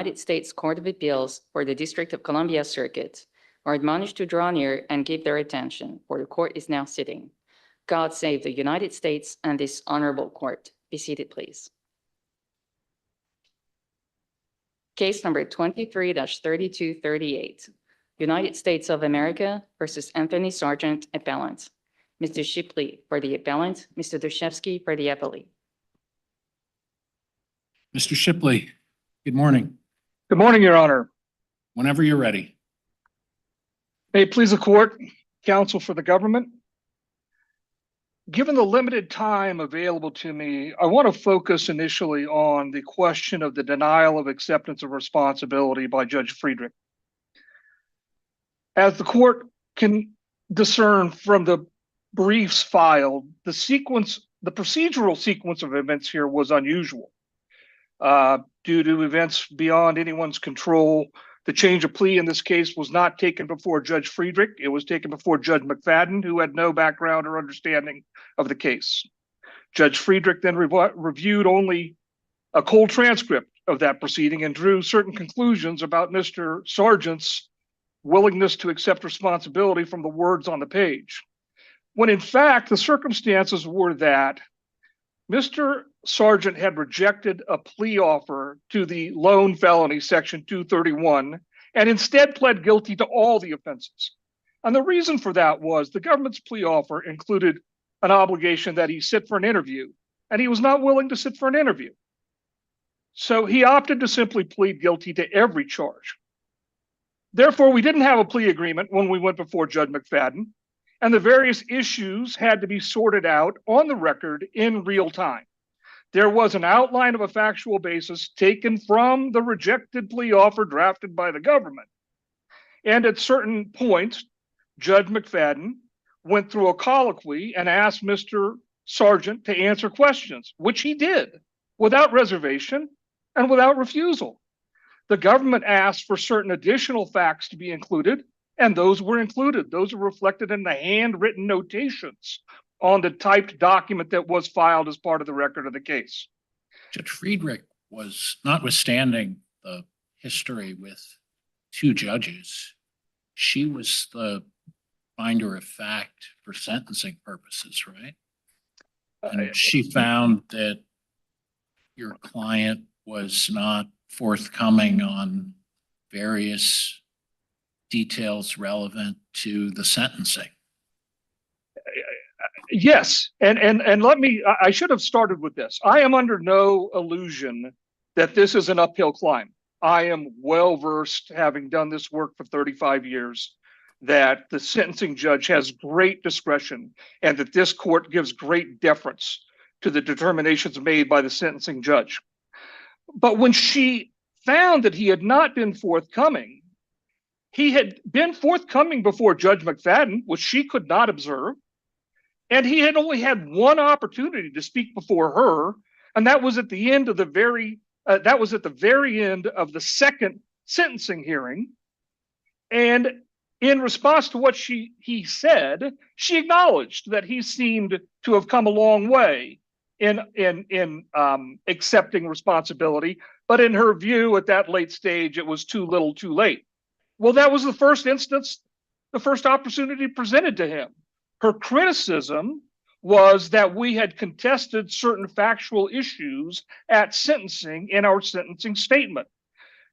United States Court of Appeals for the District of Columbia Circuit are admonished to draw near and give their attention, for the court is now sitting. God save the United States and this honorable court. Be seated, please. Case number 23-3238, United States of America versus Anthony Sargent, appellant. Mr. Shipley for the appellant, Mr. Dushevsky for the appellee. Mr. Shipley, good morning. Good morning, Your Honor. Whenever you're ready. May it please the court, counsel for the government. Given the limited time available to me, I want to focus initially on the question of the denial of acceptance of responsibility by Judge Friedrich. As the court can discern from the briefs filed, the procedural sequence of events here was unusual. Due to events beyond anyone's control, the change of plea in this case was not taken before Judge Friedrich. It was taken before Judge McFadden, who had no background or understanding of the case. Judge Friedrich then reviewed only a cold transcript of that proceeding and drew certain conclusions about Mr. Sargent's willingness to accept responsibility from the words on the page, when in fact the circumstances were that Mr. Sargent had rejected a plea offer to the lone felony section 231 and instead pled guilty to all the offenses. And the reason for that was the government's plea offer included an obligation that he sit for an interview, and he was not willing to sit for an interview. So he opted to simply plead guilty to every charge. Therefore, we didn't have a plea agreement when we went before Judge McFadden, and the various issues had to be sorted out on the record in real time. There was an outline of a factual basis taken from the rejected plea offer drafted by the government. And at certain points, Judge McFadden went through a colloquy and asked Mr. Sargent to answer questions, which he did without reservation and without refusal. The government asked for certain additional facts to be included, and those were included. Those are reflected in the handwritten notations on the typed document that was filed as part of the record of the case. Judge Friedrich was, notwithstanding the history with two judges, she was the finder of fact for sentencing purposes, right? And she found that your client was not forthcoming on various details relevant to the sentencing. Yes, and let me, I should have started with this. I am under no illusion that this is an uphill climb. I am well versed, having done this work for 35 years, that the sentencing judge has great discretion and that this court gives great deference to the determinations made by the sentencing judge. But when she found that he had not been forthcoming, he had been forthcoming before Judge McFadden, which she could not observe, and he had only had one opportunity to speak before her, and that was at the end of the very end of the second sentencing hearing. And in response to what he said, she acknowledged that he seemed to have come a long way in accepting responsibility, but in her view, at that late stage, it was too little, too late. Well, that was the first instance, the first opportunity presented to him. Her criticism was that we had contested certain factual issues at sentencing in our sentencing statement.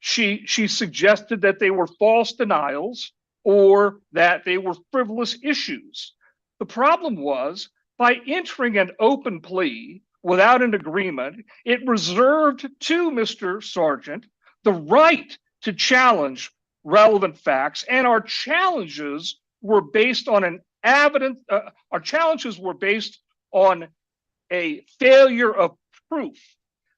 She suggested that they were false denials or that they were frivolous issues. The problem was, by entering an open plea without an agreement, it reserved to Mr. Sargent the right to challenge relevant facts, and our challenges were based on a failure of proof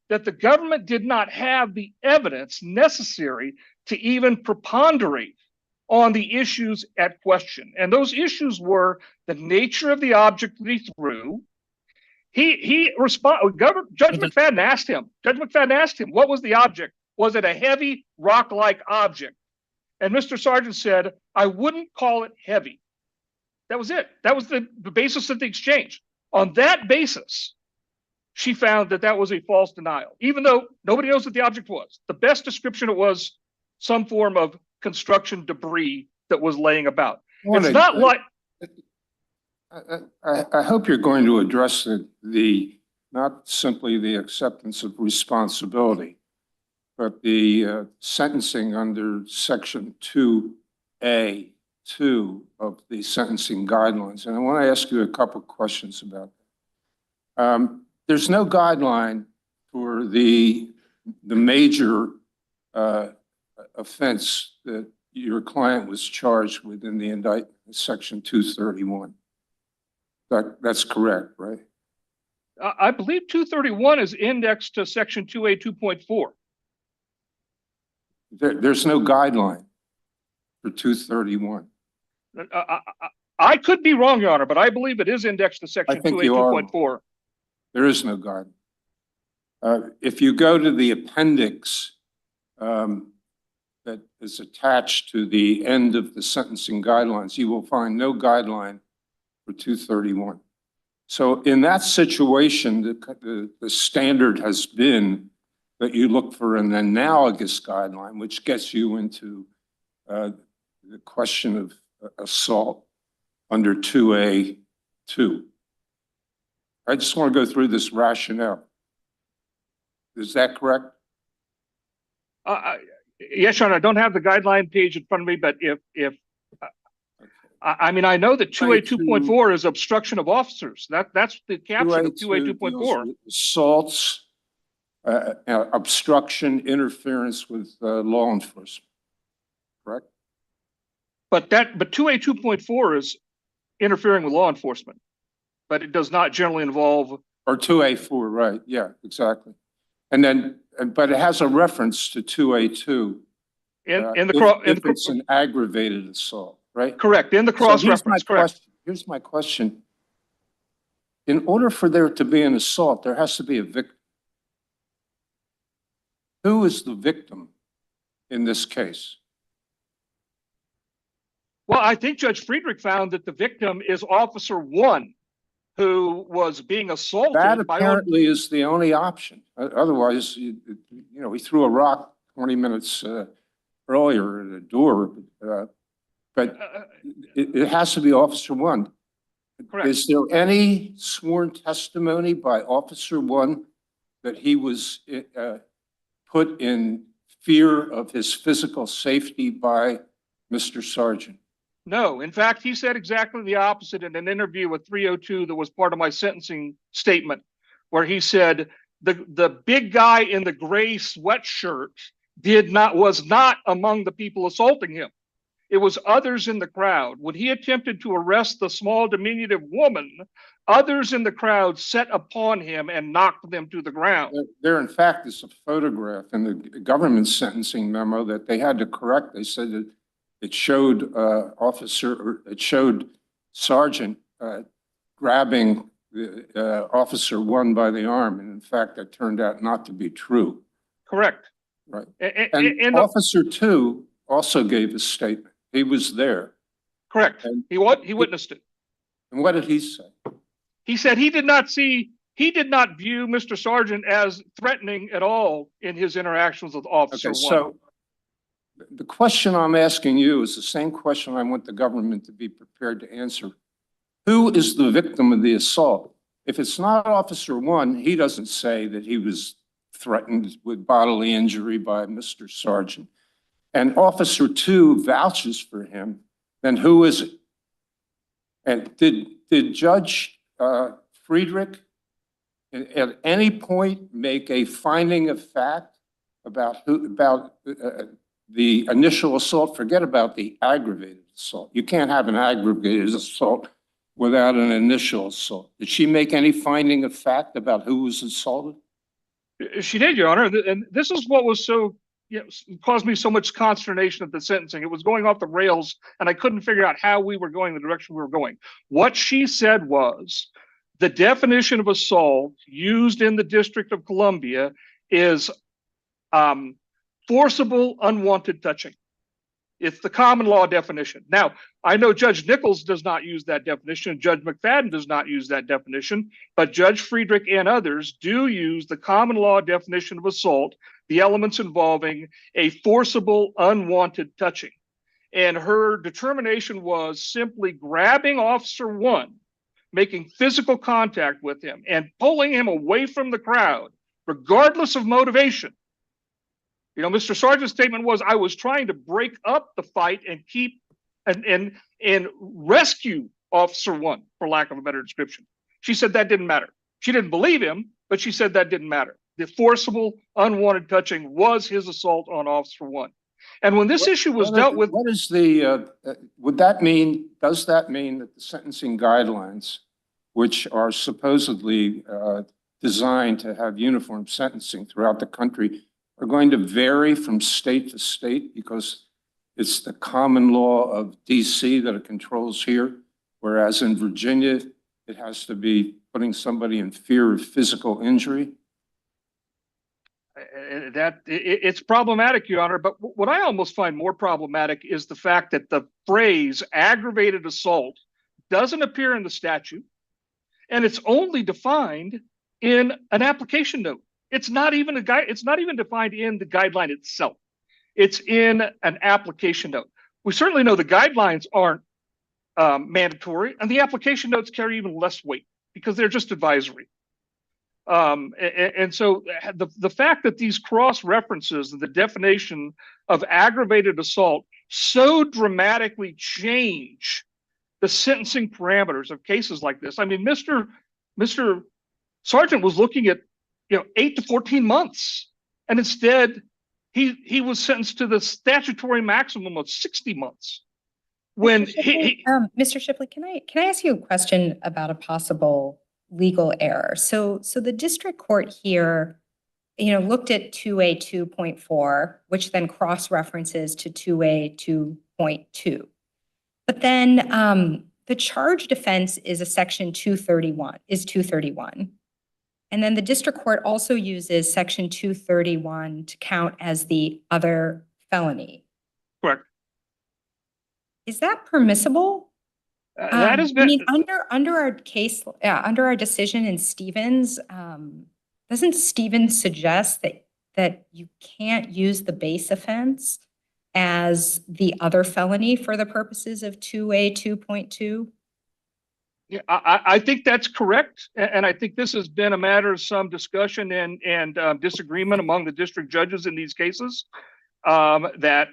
that the government did not have the evidence necessary to even preponderate on the issues at question. And those issues were the nature of the object that he threw. Judge McFadden asked him, what was the object? Was it a heavy rock-like object? And Mr. Sargent said, I wouldn't call it heavy. That was it. That was the basis of the exchange. On that basis, she found that that was a false denial, even though nobody knows what the object was. The best description, it was some form of construction debris that was laying about. It's not like. I hope you're going to address not simply the acceptance of responsibility, but the sentencing under Section 2A2 of the sentencing guidelines. And I want to ask you a couple of questions about that. There's no guideline for the major offense that your client was charged with in the indictment, Section 231. That's correct, right? I believe 231 is indexed to Section 2A 2.4. There's no guideline for 231. I could be wrong, Your Honor, but I believe it is indexed to Section 2A 2.4. There is no guideline. If you go to the appendix that is attached to the end of the sentencing guidelines, you will find no guideline for 231. So in that situation, the standard has been that you look for an analogous guideline, which gets you into the question of assault under 2A2. I just want to go through this rationale. Is that correct? Yes, Your Honor, I don't have the guideline page in front of me, but I mean, I know that 2A 2.4 is obstruction of officers. That's the caption of 2A 2.4. Assaults, obstruction, interference with law enforcement, correct? But 2A 2.4 is interfering with law enforcement, but it does not generally involve. Or 2A4, right? Yeah, exactly. And then, but it has a reference to 2A2. If it's an aggravated assault. Right? Correct. In the cross-reference, correct. Here's my question. In order for there to be an assault, there has to be a victim. Who is the victim in this case? Well, I think Judge Friedrich found that the victim is Officer 1, who was being assaulted. That apparently is the only option. Otherwise, he threw a rock 20 minutes earlier at a door. But it has to be Officer 1. Correct. Is there any sworn testimony by Officer 1 that he was put in fear of his physical safety by Mr. Sargent? No. In fact, he said exactly the opposite in an interview with 302 that was part of my sentencing statement, where he said the big guy in the gray sweatshirt was not among the people assaulting him. It was others in the crowd. When he attempted to arrest the small diminutive woman, others in the crowd set upon him and knocked them to the ground. There, in fact, is a photograph in the government sentencing memo that they had to correct. They said that it showed Sargent grabbing Officer 1 by the arm, and in fact, that turned out not to be true. Correct. Right. And Officer 2 also gave a statement. He was there. Correct. He witnessed it. And what did he say? He said he did not view Mr. Sargent as threatening at all in his interactions with Officer 1. So the question I'm asking you is the same question I want the government to be prepared to answer. Who is the victim of the assault? If it's not Officer 1, he doesn't say that he was threatened with bodily injury by Mr. Sargent. And Officer 2 vouches for him, then who is it? And did Judge Friedrich at any point make a finding of fact about the initial assault? Forget about the aggravated assault. You can't have an aggravated assault without an initial assault. Did she make any finding of fact about who was assaulted? She did, Your Honor. And this is what was caused me so much consternation at the sentencing. It was going off the rails, and I couldn't figure out how we were going, the direction we were going. What she said was the definition of assault used in the District of Columbia is forcible, unwanted touching. It's the common law definition. Now, I know Judge Nichols does not use that definition. Judge McFadden does not use that definition, but Judge Friedrich and others do use the common law definition of assault, the elements involving a forcible, unwanted touching. And her determination was simply grabbing Officer 1, making physical contact with him, and pulling him away from the crowd, regardless of motivation. You know, Mr. Sargent's statement was, I was trying to break up the fight and keep and rescue Officer 1, for lack of a better description. She said that didn't matter. She didn't believe him, but she said that didn't matter. The forcible, unwanted touching was his assault on Officer 1. And when this issue was dealt with, what is the, would that mean, does that mean that the sentencing guidelines, which are supposedly designed to have uniform sentencing throughout the country, are going to vary from state to state because it's the common law of DC that it controls here, whereas in Virginia, it has to be putting somebody in fear of physical injury? It's problematic, Your Honor, but what I almost find more problematic is the fact that the phrase aggravated assault doesn't appear in the statute, and it's only defined in an application note. It's not even defined in the guideline itself. It's in an application note. We certainly know the guidelines aren't mandatory, and the application notes carry even less weight because they're just advisory. And so the fact that these cross references and the definition of aggravated assault so dramatically change the sentencing parameters of cases like this. I mean, Mr. Sargent was looking at 8 to 14 months, and instead he was sentenced to the statutory maximum of 60 months. When Mr. Shipley, can I ask you a question about a possible legal error? So the district court here, looked at 2A2.4, which then cross-references to 2A2.2. But then the charged offense is a section 231. And then the district court also uses section 231 to count as the other felony. Correct. Is that permissible? That has been, I mean, under our case, under our decision in Stevens, doesn't Stevens suggest that you can't use the base offense as the other felony for the purposes of 2A2.2? Yeah, I think that's correct, and I think this has been a matter of some discussion and disagreement among the district judges in these cases. That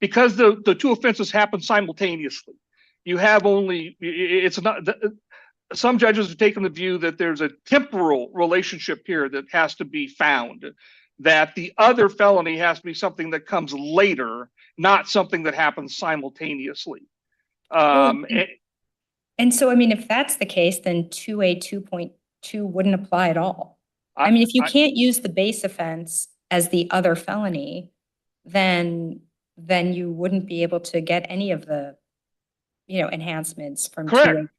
because the two offenses happen simultaneously, you have only some judges have taken the view that there's a temporal relationship here that has to be found, that the other felony has to be something that comes later, not something that happens simultaneously. And so, I mean, if that's the case, then 2A2.2 wouldn't apply at all. I mean, if you can't use the base offense as the other felony, then you wouldn't be able to get any of the, enhancements from 2A2.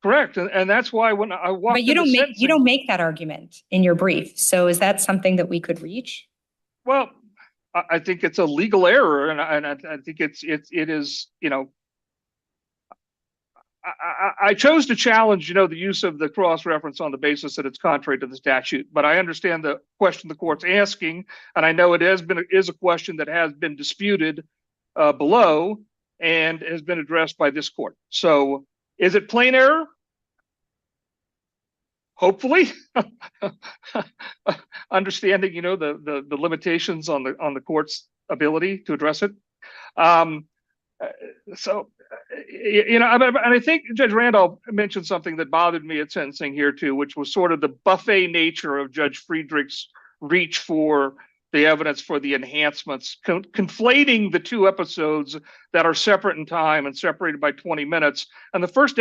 Correct, and that's why when I walked, but you don't make that argument in your brief. So is that something that we could reach? Well, I think it's a legal error, and I think it is. I chose to challenge, the use of the cross-reference on the basis that it's contrary to the statute. But I understand the question the court's asking, and I know it is a question that has been disputed below and has been addressed by this court. So, is it plain error? Hopefully, understanding the limitations on the court's ability to address it. And I think Judge Randolph mentioned something that bothered me at sentencing here too, which was sort of the buffet nature of Judge Friedrich's reach for the evidence for the enhancements, conflating the two episodes that are separate in time and separated by 20 minutes. And the facts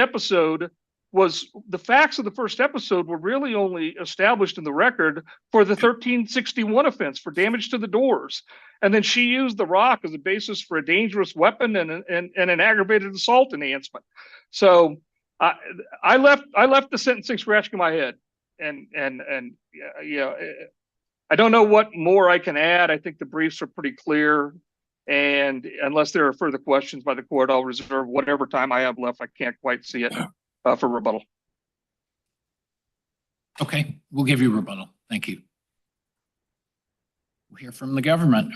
of the first episode were really only established in the record for the 1361 offense for damage to the doors. And then she used the rock as a basis for a dangerous weapon and an aggravated assault enhancement. So I left the sentencing scratching my head, and I don't know what more I can add. I think the briefs are pretty clear, And unless there are further questions by the court, I'll reserve whatever time I have left. I can't quite see it for rebuttal. Okay, we'll give you rebuttal. Thank you. We'll hear from the government.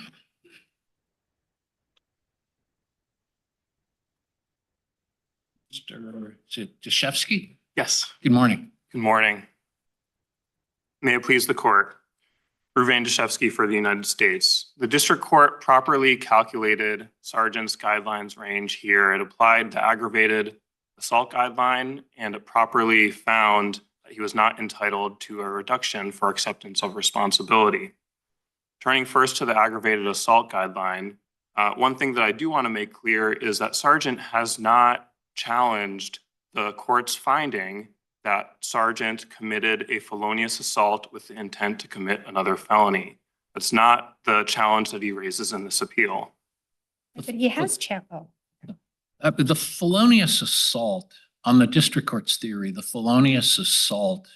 Mr. Dashevsky? Yes, Good morning. good morning. May it please the court. Ruvain Dashevsky for the United States. The district court properly calculated Sargent's guidelines range here. It applied the aggravated assault guideline, and it properly found that he was not entitled to a reduction for acceptance of responsibility. Turning first to the aggravated assault guideline, one thing that I do want to make clear is that Sargent has not challenged the court's finding that Sargent committed a felonious assault with the intent to commit another felony. That's not the challenge that he raises in this appeal. But he has But the felonious assault, on the district court's theory, the felonious assault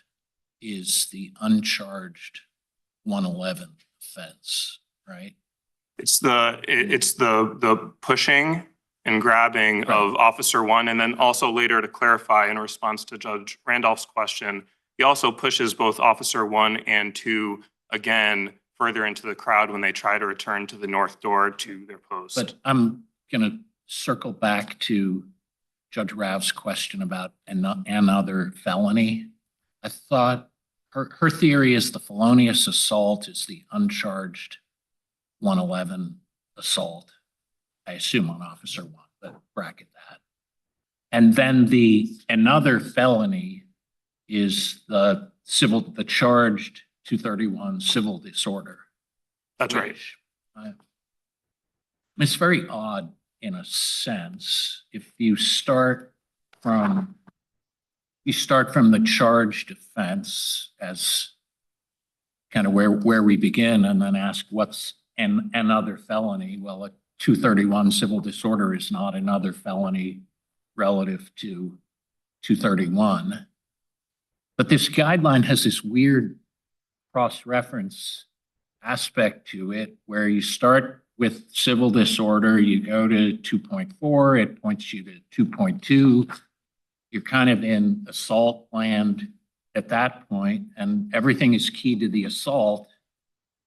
is the uncharged 111 offense, right? It's the pushing and grabbing Right. of Officer 1, and then also later to clarify in response to Judge Randolph's question, he also pushes both Officer 1 and 2 again further into the crowd when they try to return to the north door to their post. But I'm going to circle back to Judge Rav's question about another felony. I thought her theory is the felonious assault is the uncharged 111 assault. I assume on Officer 1, but bracket that. And then another felony is the charged 231 civil disorder. That's right. which, it's very odd in a sense. If you start from the charged offense as kind of where we begin, and then ask what's another felony. Well, a 231 civil disorder is not another felony relative to 231. But this guideline has this weird cross-reference aspect to it where you start with civil disorder, you go to 2.4, it points you to 2.2. You're kind of in assault land at that point, and everything is key to the assault.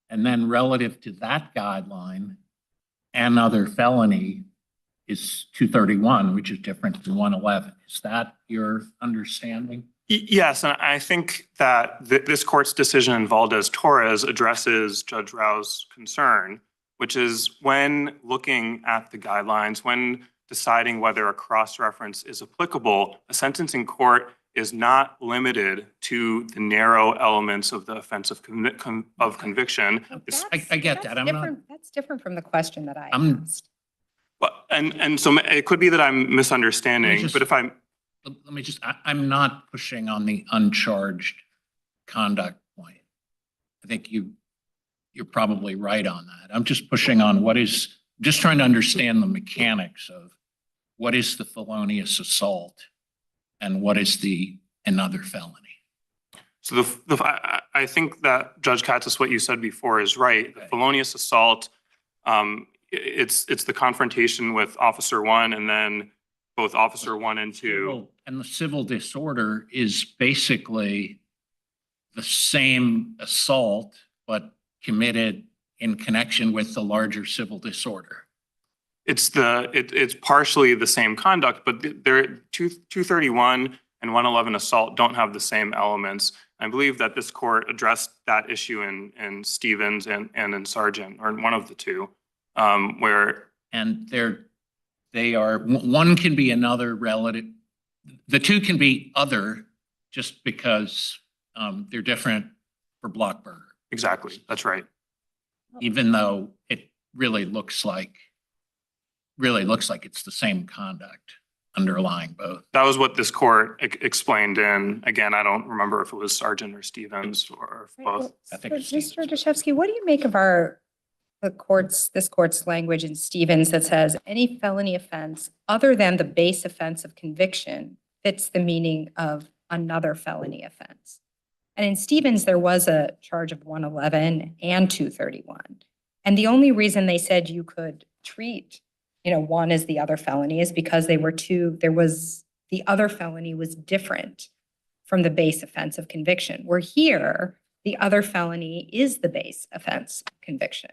And then relative to that guideline, another felony is 231, which is different than 111. Is that your understanding? Yes, and I think that this court's decision in Valdez-Torres addresses Judge Rao's concern, which is when looking at the guidelines, when deciding whether a cross-reference is applicable, a sentencing court is not limited to the narrow elements of the offense of conviction. I get that. I'm not. That's different from the question that I I'm- asked. And so it could be that I'm misunderstanding, but if I'm, Let me just, I'm not pushing on the uncharged conduct point. I think you're probably right on that. I'm just pushing on just trying to understand the mechanics of what is the felonious assault and what is another felony. so I think that Judge Katsas, what you said before is right. The Okay. felonious assault, it's the confrontation with Officer 1 and then both Officer 1 and 2. And the civil disorder is basically the same assault, but committed in connection with the larger civil disorder. It's partially the same conduct, but 231 and 111 assault don't have the same elements. I believe that this court addressed that issue in Stevens and in Sargent, or in one of the two, where. And they are, one can be another relative. The two can be other just because they're different for Blockburger, Exactly, that's right. even though it really looks like it's the same conduct underlying both. That was what this court explained in, again, I don't remember if it was Sargent or Stevens or both. I think it's Stevens. Mr. Dashevsky, what do you make of this court's language in Stevens that says any felony offense other than the base offense of conviction fits the meaning of another felony offense? And in Stevens, there was a charge of 111 and 231. And the only reason they said you could treat, one as the other felony is because the other felony was different from the base offense of conviction. Where here, the other felony is the base offense conviction.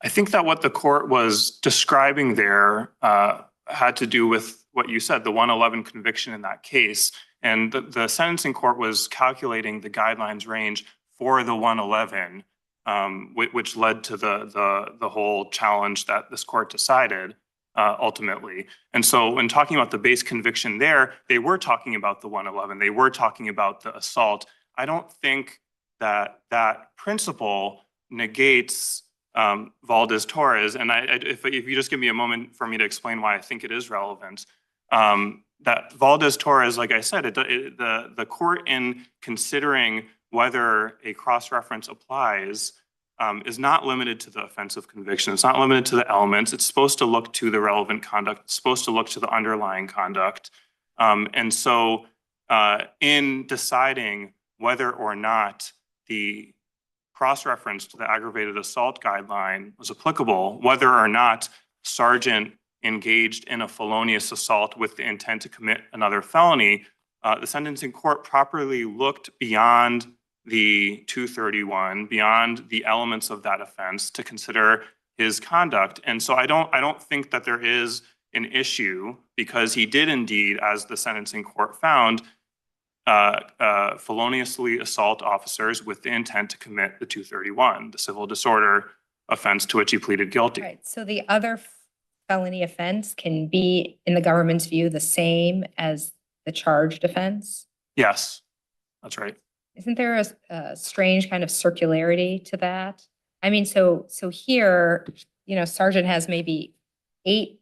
I think that what the court was describing there had to do with what you said, the 111 conviction in that case. And the sentencing court was calculating the guidelines range for the 111, which led to the whole challenge that this court decided ultimately. And so when talking about the base conviction there, they were talking about the 111. They were talking about the assault. I don't think that principle negates Valdez-Torres. And if you just give me a moment for me to explain why I think it is relevant, that Valdez-Torres, like I said, the court in considering whether a cross-reference applies is not limited to the offense of conviction. It's not limited to the elements. It's supposed to look to the relevant conduct. It's supposed to look to the underlying conduct. And so in deciding whether or not the cross-reference to the aggravated assault guideline was applicable, whether or not Sargent engaged in a felonious assault with the intent to commit another felony, the sentencing court properly looked beyond the 231, beyond the elements of that offense to consider his conduct. And so I don't think that there is an issue, because he did indeed, as the sentencing court found, feloniously assault officers with the intent to commit the 231, the civil disorder offense to which he pleaded guilty. Right. So the other felony offense can be, in the government's view, the same as the charged offense? Yes, that's right. Isn't there a strange kind of circularity to that? I mean, so here, Sargent has maybe eight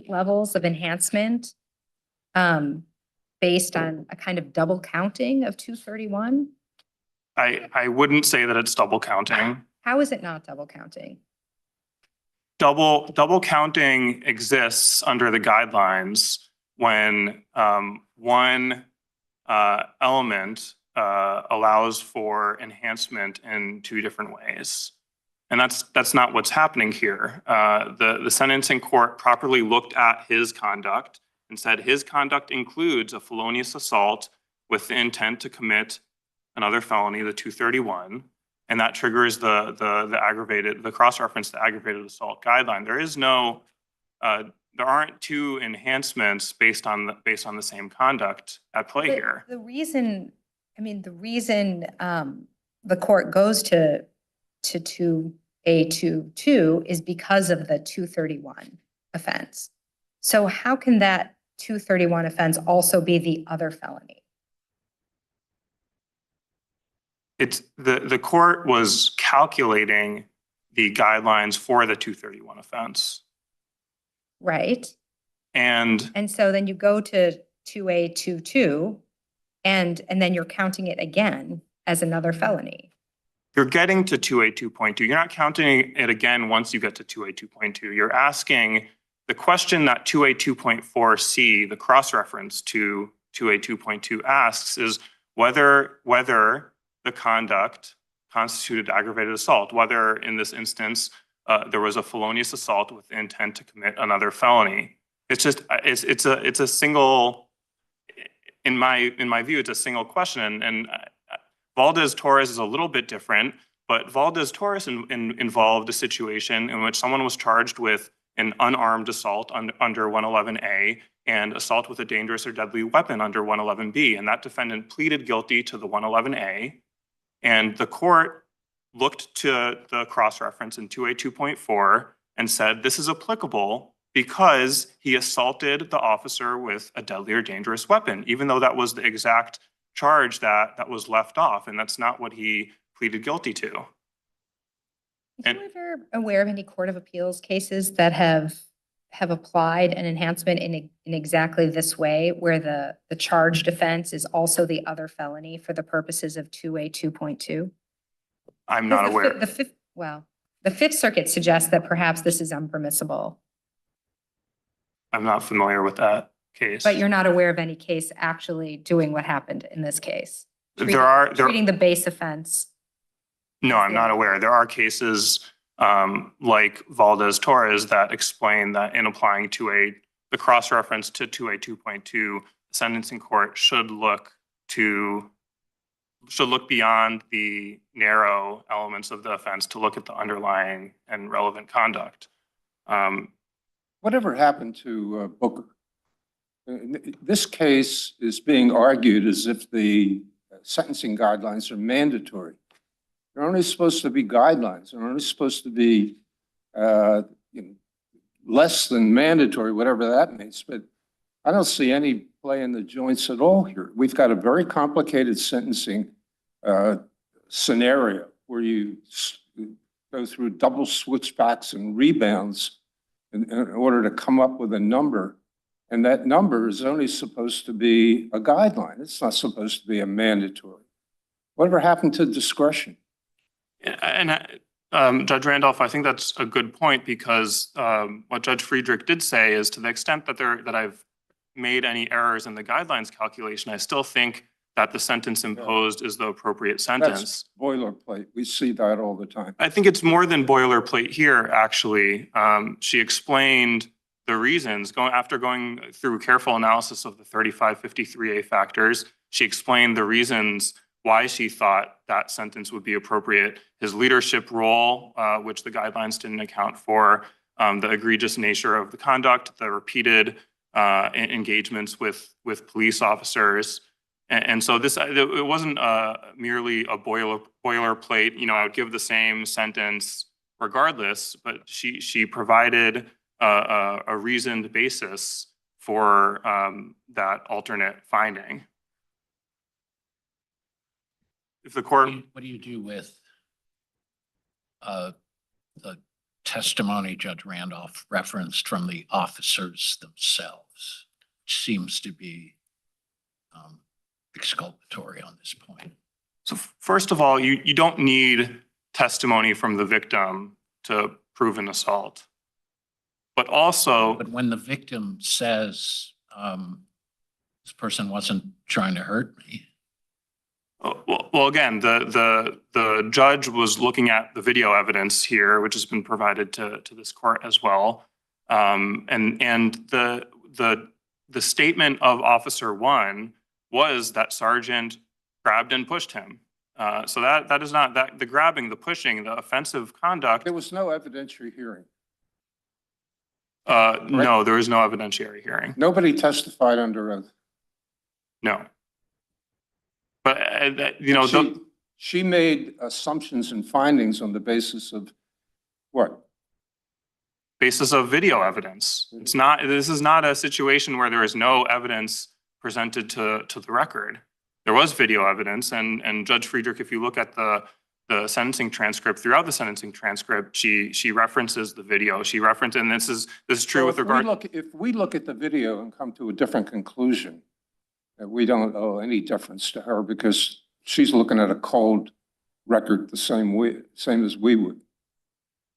levels of enhancement based on a kind of double counting of 231. I wouldn't say that it's double counting. How is it not double counting? Double counting exists under the guidelines when one element allows for enhancement in two different ways. And that's not what's happening here. The sentencing court properly looked at his conduct and said his conduct includes a felonious assault with the intent to commit another felony, the 231, and that triggers the cross-reference to aggravated assault guideline. There aren't two enhancements based on the same conduct at play here. The reason the court goes to 2A22 is because of the 231 offense. So how can that 231 offense also be the other felony? The court was calculating the guidelines for the 231 offense. Right. And so then you go to 2A22 and then you're counting it again as another felony. You're getting to 2A2.2. You're not counting it again once you get to 2A2.2. You're asking the question that 2A2.4C, the cross-reference to 2A2.2 asks, is whether the conduct constituted aggravated assault, whether in this instance there was a felonious assault with the intent to commit another felony. It's a single, in my view, it's a single question. And Valdez-Torres is a little bit different, but Valdez-Torres involved a situation in which someone was charged with an unarmed assault under 111A and assault with a dangerous or deadly weapon under 111B. And that defendant pleaded guilty to the 111A. And the court looked to the cross-reference in 2A2.4 and said, this is applicable because he assaulted the officer with a deadly or dangerous weapon, even though that was the exact charge that was left off. And that's not what he pleaded guilty to. Are you ever aware of any Court of Appeals cases that have applied an enhancement in exactly this way, where the charged offense is also the other felony for the purposes of 2A2.2? I'm not aware. The Fifth Circuit suggests that perhaps this is unpermissible. I'm not familiar with that case. But you're not aware of any case actually doing what happened in this case? Treating the base offense. No, I'm not aware. There are cases like Valdez-Torres, that explain that in applying the cross-reference to 2A 2.2, the sentencing court should look beyond the narrow elements of the offense to look at the underlying and relevant conduct. Whatever happened to Booker? This case is being argued as if the sentencing guidelines are mandatory. They're only supposed to be guidelines. They're only supposed to be less than mandatory, whatever that means. But I don't see any play in the joints at all here. We've got a very complicated sentencing scenario where you go through double switchbacks and rebounds in order to come up with a number. And that number is only supposed to be a guideline. It's not supposed to be a mandatory. Whatever happened to discretion? And Judge Randolph, I think that's a good point, because what Judge Friedrich did say is, to the extent that I've made any errors in the guidelines calculation, I still think that the sentence imposed is the appropriate sentence. That's boilerplate. We see that all the time. I think it's more than boilerplate here, actually. She explained the reasons, after going through careful analysis of the 3553A factors, she explained the reasons why she thought that sentence would be appropriate. His leadership role, which the guidelines didn't account for, the egregious nature of the conduct, the repeated engagements with police officers. And so it wasn't merely a boilerplate, I would give the same sentence regardless, but she provided a reasoned basis for that alternate finding. If the court... What do you do with the testimony Judge Randolph referenced from the officers themselves, which seems to be exculpatory on this point? So first of all, you don't need testimony from the victim to prove an assault. But also... But when the victim says, this person wasn't trying to hurt me. Well, again, the judge was looking at the video evidence here, which has been provided to this court as well. And the statement of Officer 1 was that Sargent grabbed and pushed him. So that is not that the grabbing, the pushing, the offensive conduct. There was no evidentiary hearing. No, there was no evidentiary hearing. Nobody testified under oath. No. But, she made assumptions and findings on the basis of what? Basis of video evidence. This is not a situation where there is no evidence presented to the record. There was video evidence, and Judge Friedrich, if you look at the sentencing transcript, throughout the sentencing transcript, she references the video. And this is true So with regard. if we look at the video and come to a different conclusion, that we don't owe any difference to her because she's looking at a cold record the same as we would.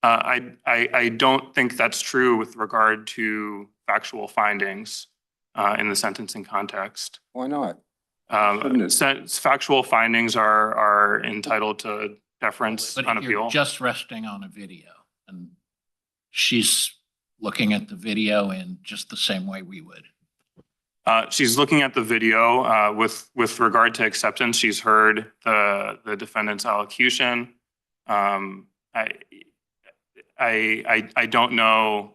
I don't think that's true with regard to factual findings in the sentencing context. Why not? Factual findings are entitled to deference on But appeal. you're just resting on a video, and she's looking at the video in just the same way we would. She's looking at the video with regard to acceptance. She's heard the defendant's allocution. I don't know.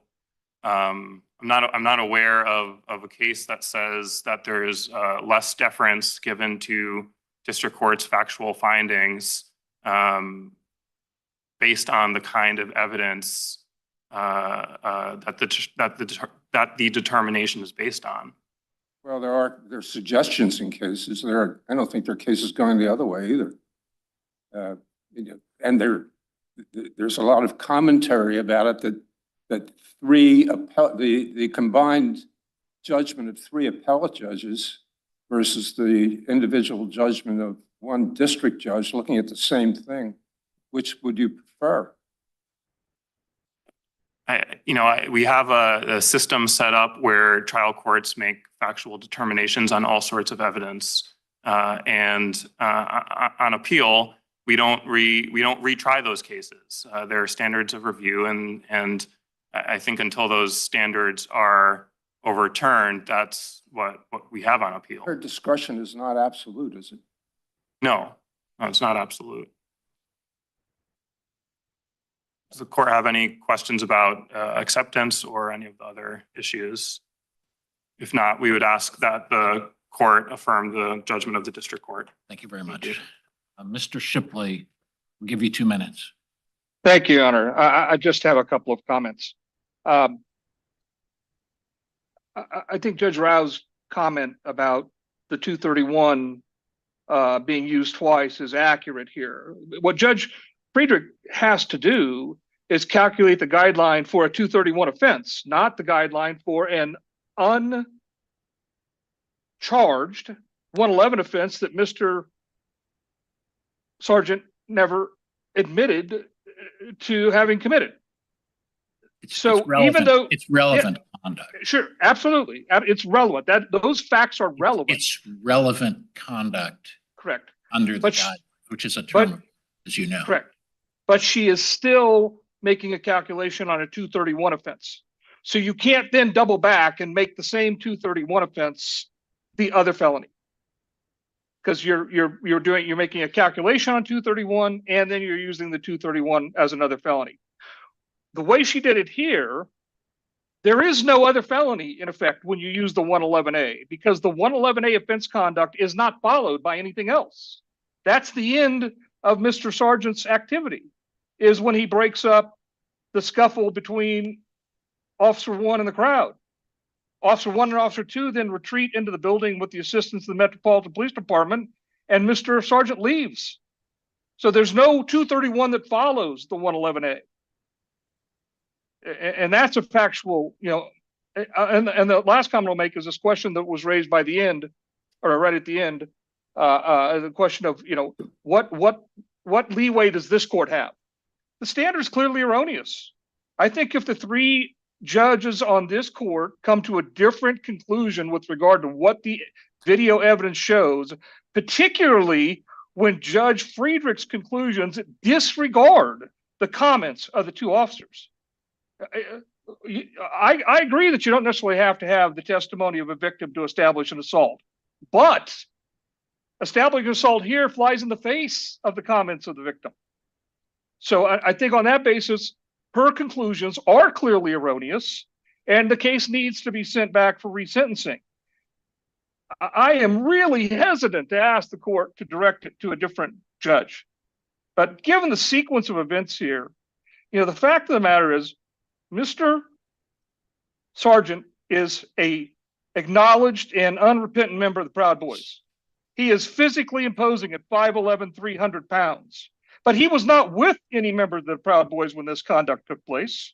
I'm not aware of a case that says that there is less deference given to district court's factual findings based on the kind of evidence that the determination is based on. Well, there are suggestions in cases. I don't think there are cases going the other way either. And there's a lot of commentary about it that the combined judgment of 3 appellate judges versus the individual judgment of 1 district judge looking at the same thing. Which would you prefer? We have a system set up where trial courts make factual determinations on all sorts of evidence. And on appeal, we don't retry those cases. There are standards of review, and I think until those standards are overturned, that's what we have on appeal. Her discretion is not absolute, is it? No, it's not absolute. Does the court have any questions about acceptance or any of the other issues? If not, we would ask that the court affirm the judgment of the district court. Thank you very much. Mr. Shipley, we'll give you 2 minutes. Thank you, Your Honor. I just have a couple of comments. I think Judge Rao's comment about the 231 being used twice is accurate here. What Judge Friedrich has to do is calculate the guideline for a 231 offense, not the guideline for an uncharged 111 offense that Mr. Sargent never admitted to having committed. So even though it's relevant conduct. Sure, absolutely. It's relevant. Those facts are relevant. It's relevant conduct Correct. under the guidelines, which is a term, as you know. Correct. But she is still making a calculation on a 231 offense. So you can't then double back and make the same 231 offense the other felony. Because you're making a calculation on 231 and then you're using the 231 as another felony. The way she did it here, there is no other felony in effect when you use the 111A, because the 111A offense conduct is not followed by anything else. That's the end of Mr. Sargent's activity, is when he breaks up the scuffle between Officer 1 and the crowd. Officer 1 and Officer 2 then retreat into the building with the assistance of the Metropolitan Police Department, and Mr. Sargent leaves. So there's no 231 that follows the 111A. And that's a factual, and the last comment I'll make is this question that was raised by the end, or right at the end, the question of, what leeway does this court have? The standard is clearly erroneous. I think if the 3 judges on this court come to a different conclusion with regard to what the video evidence shows, particularly when Judge Friedrich's conclusions disregard the comments of the 2 officers. I agree that you don't necessarily have to have the testimony of a victim to establish an assault, but establishing assault here flies in the face of the comments of the victim. So I think on that basis, her conclusions are clearly erroneous, and the case needs to be sent back for resentencing. I am really hesitant to ask the court to direct it to a different judge. But given the sequence of events here, the fact of the matter is, Mr. Sargent is an acknowledged and unrepentant member of the Proud Boys. He is physically imposing at 5'11", 300 pounds. But he was not with any member of the Proud Boys when this conduct took place.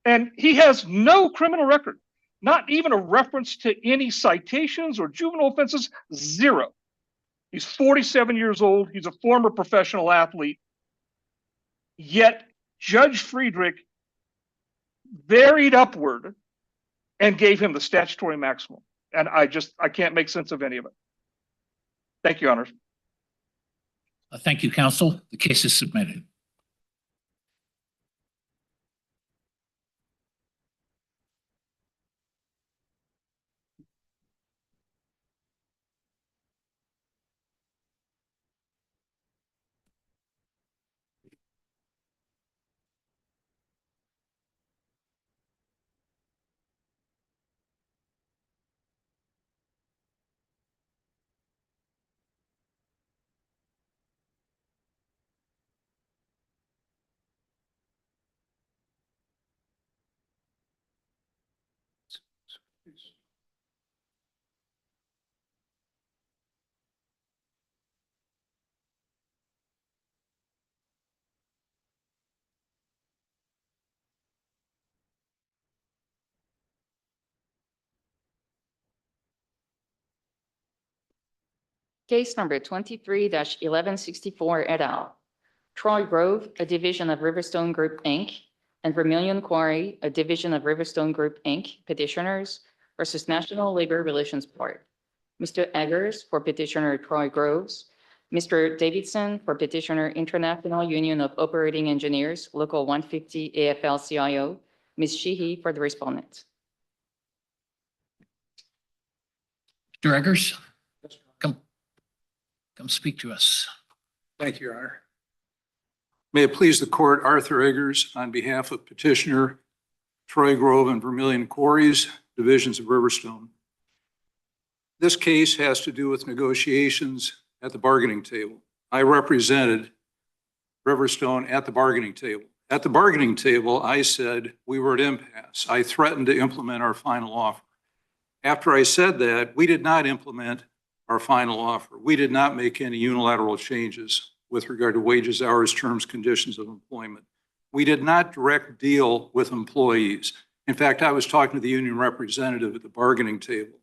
And he has no criminal record, not even a reference to any citations or juvenile offenses, 0. He's 47 years old. He's a former professional athlete. Yet Judge Friedrich varied upward and gave him the statutory maximum. And I can't make sense of any of it. Thank you, Your Honor. Thank you, counsel. The case is submitted. Case number 23-1164 et al. Troy Grove, a division of RiverStone Group, Inc., and Vermilion Quarry, a division of RiverStone Group, Inc., petitioners versus National Labor Relations Board. Mr. Eggers for petitioner Troy Groves, Mr. Davidson for petitioner International Union of Operating Engineers, Local 150 AFL-CIO. Ms. Sheehy for the respondent. Mr. Eggers, come speak to us. Thank you, Your Honor. May it please the court, Arthur Eggers, on behalf of petitioner Troy Grove and Vermilion Quarries, divisions of RiverStone. This case has to do with negotiations at the bargaining table. I represented RiverStone at the bargaining table. At the bargaining table, I said we were at impasse. I threatened to implement our final offer. After I said that, we did not implement our final offer. We did not make any unilateral changes with regard to wages, hours, terms, conditions of employment. We did not direct deal with employees. In fact, I was talking to the union representative at the bargaining table.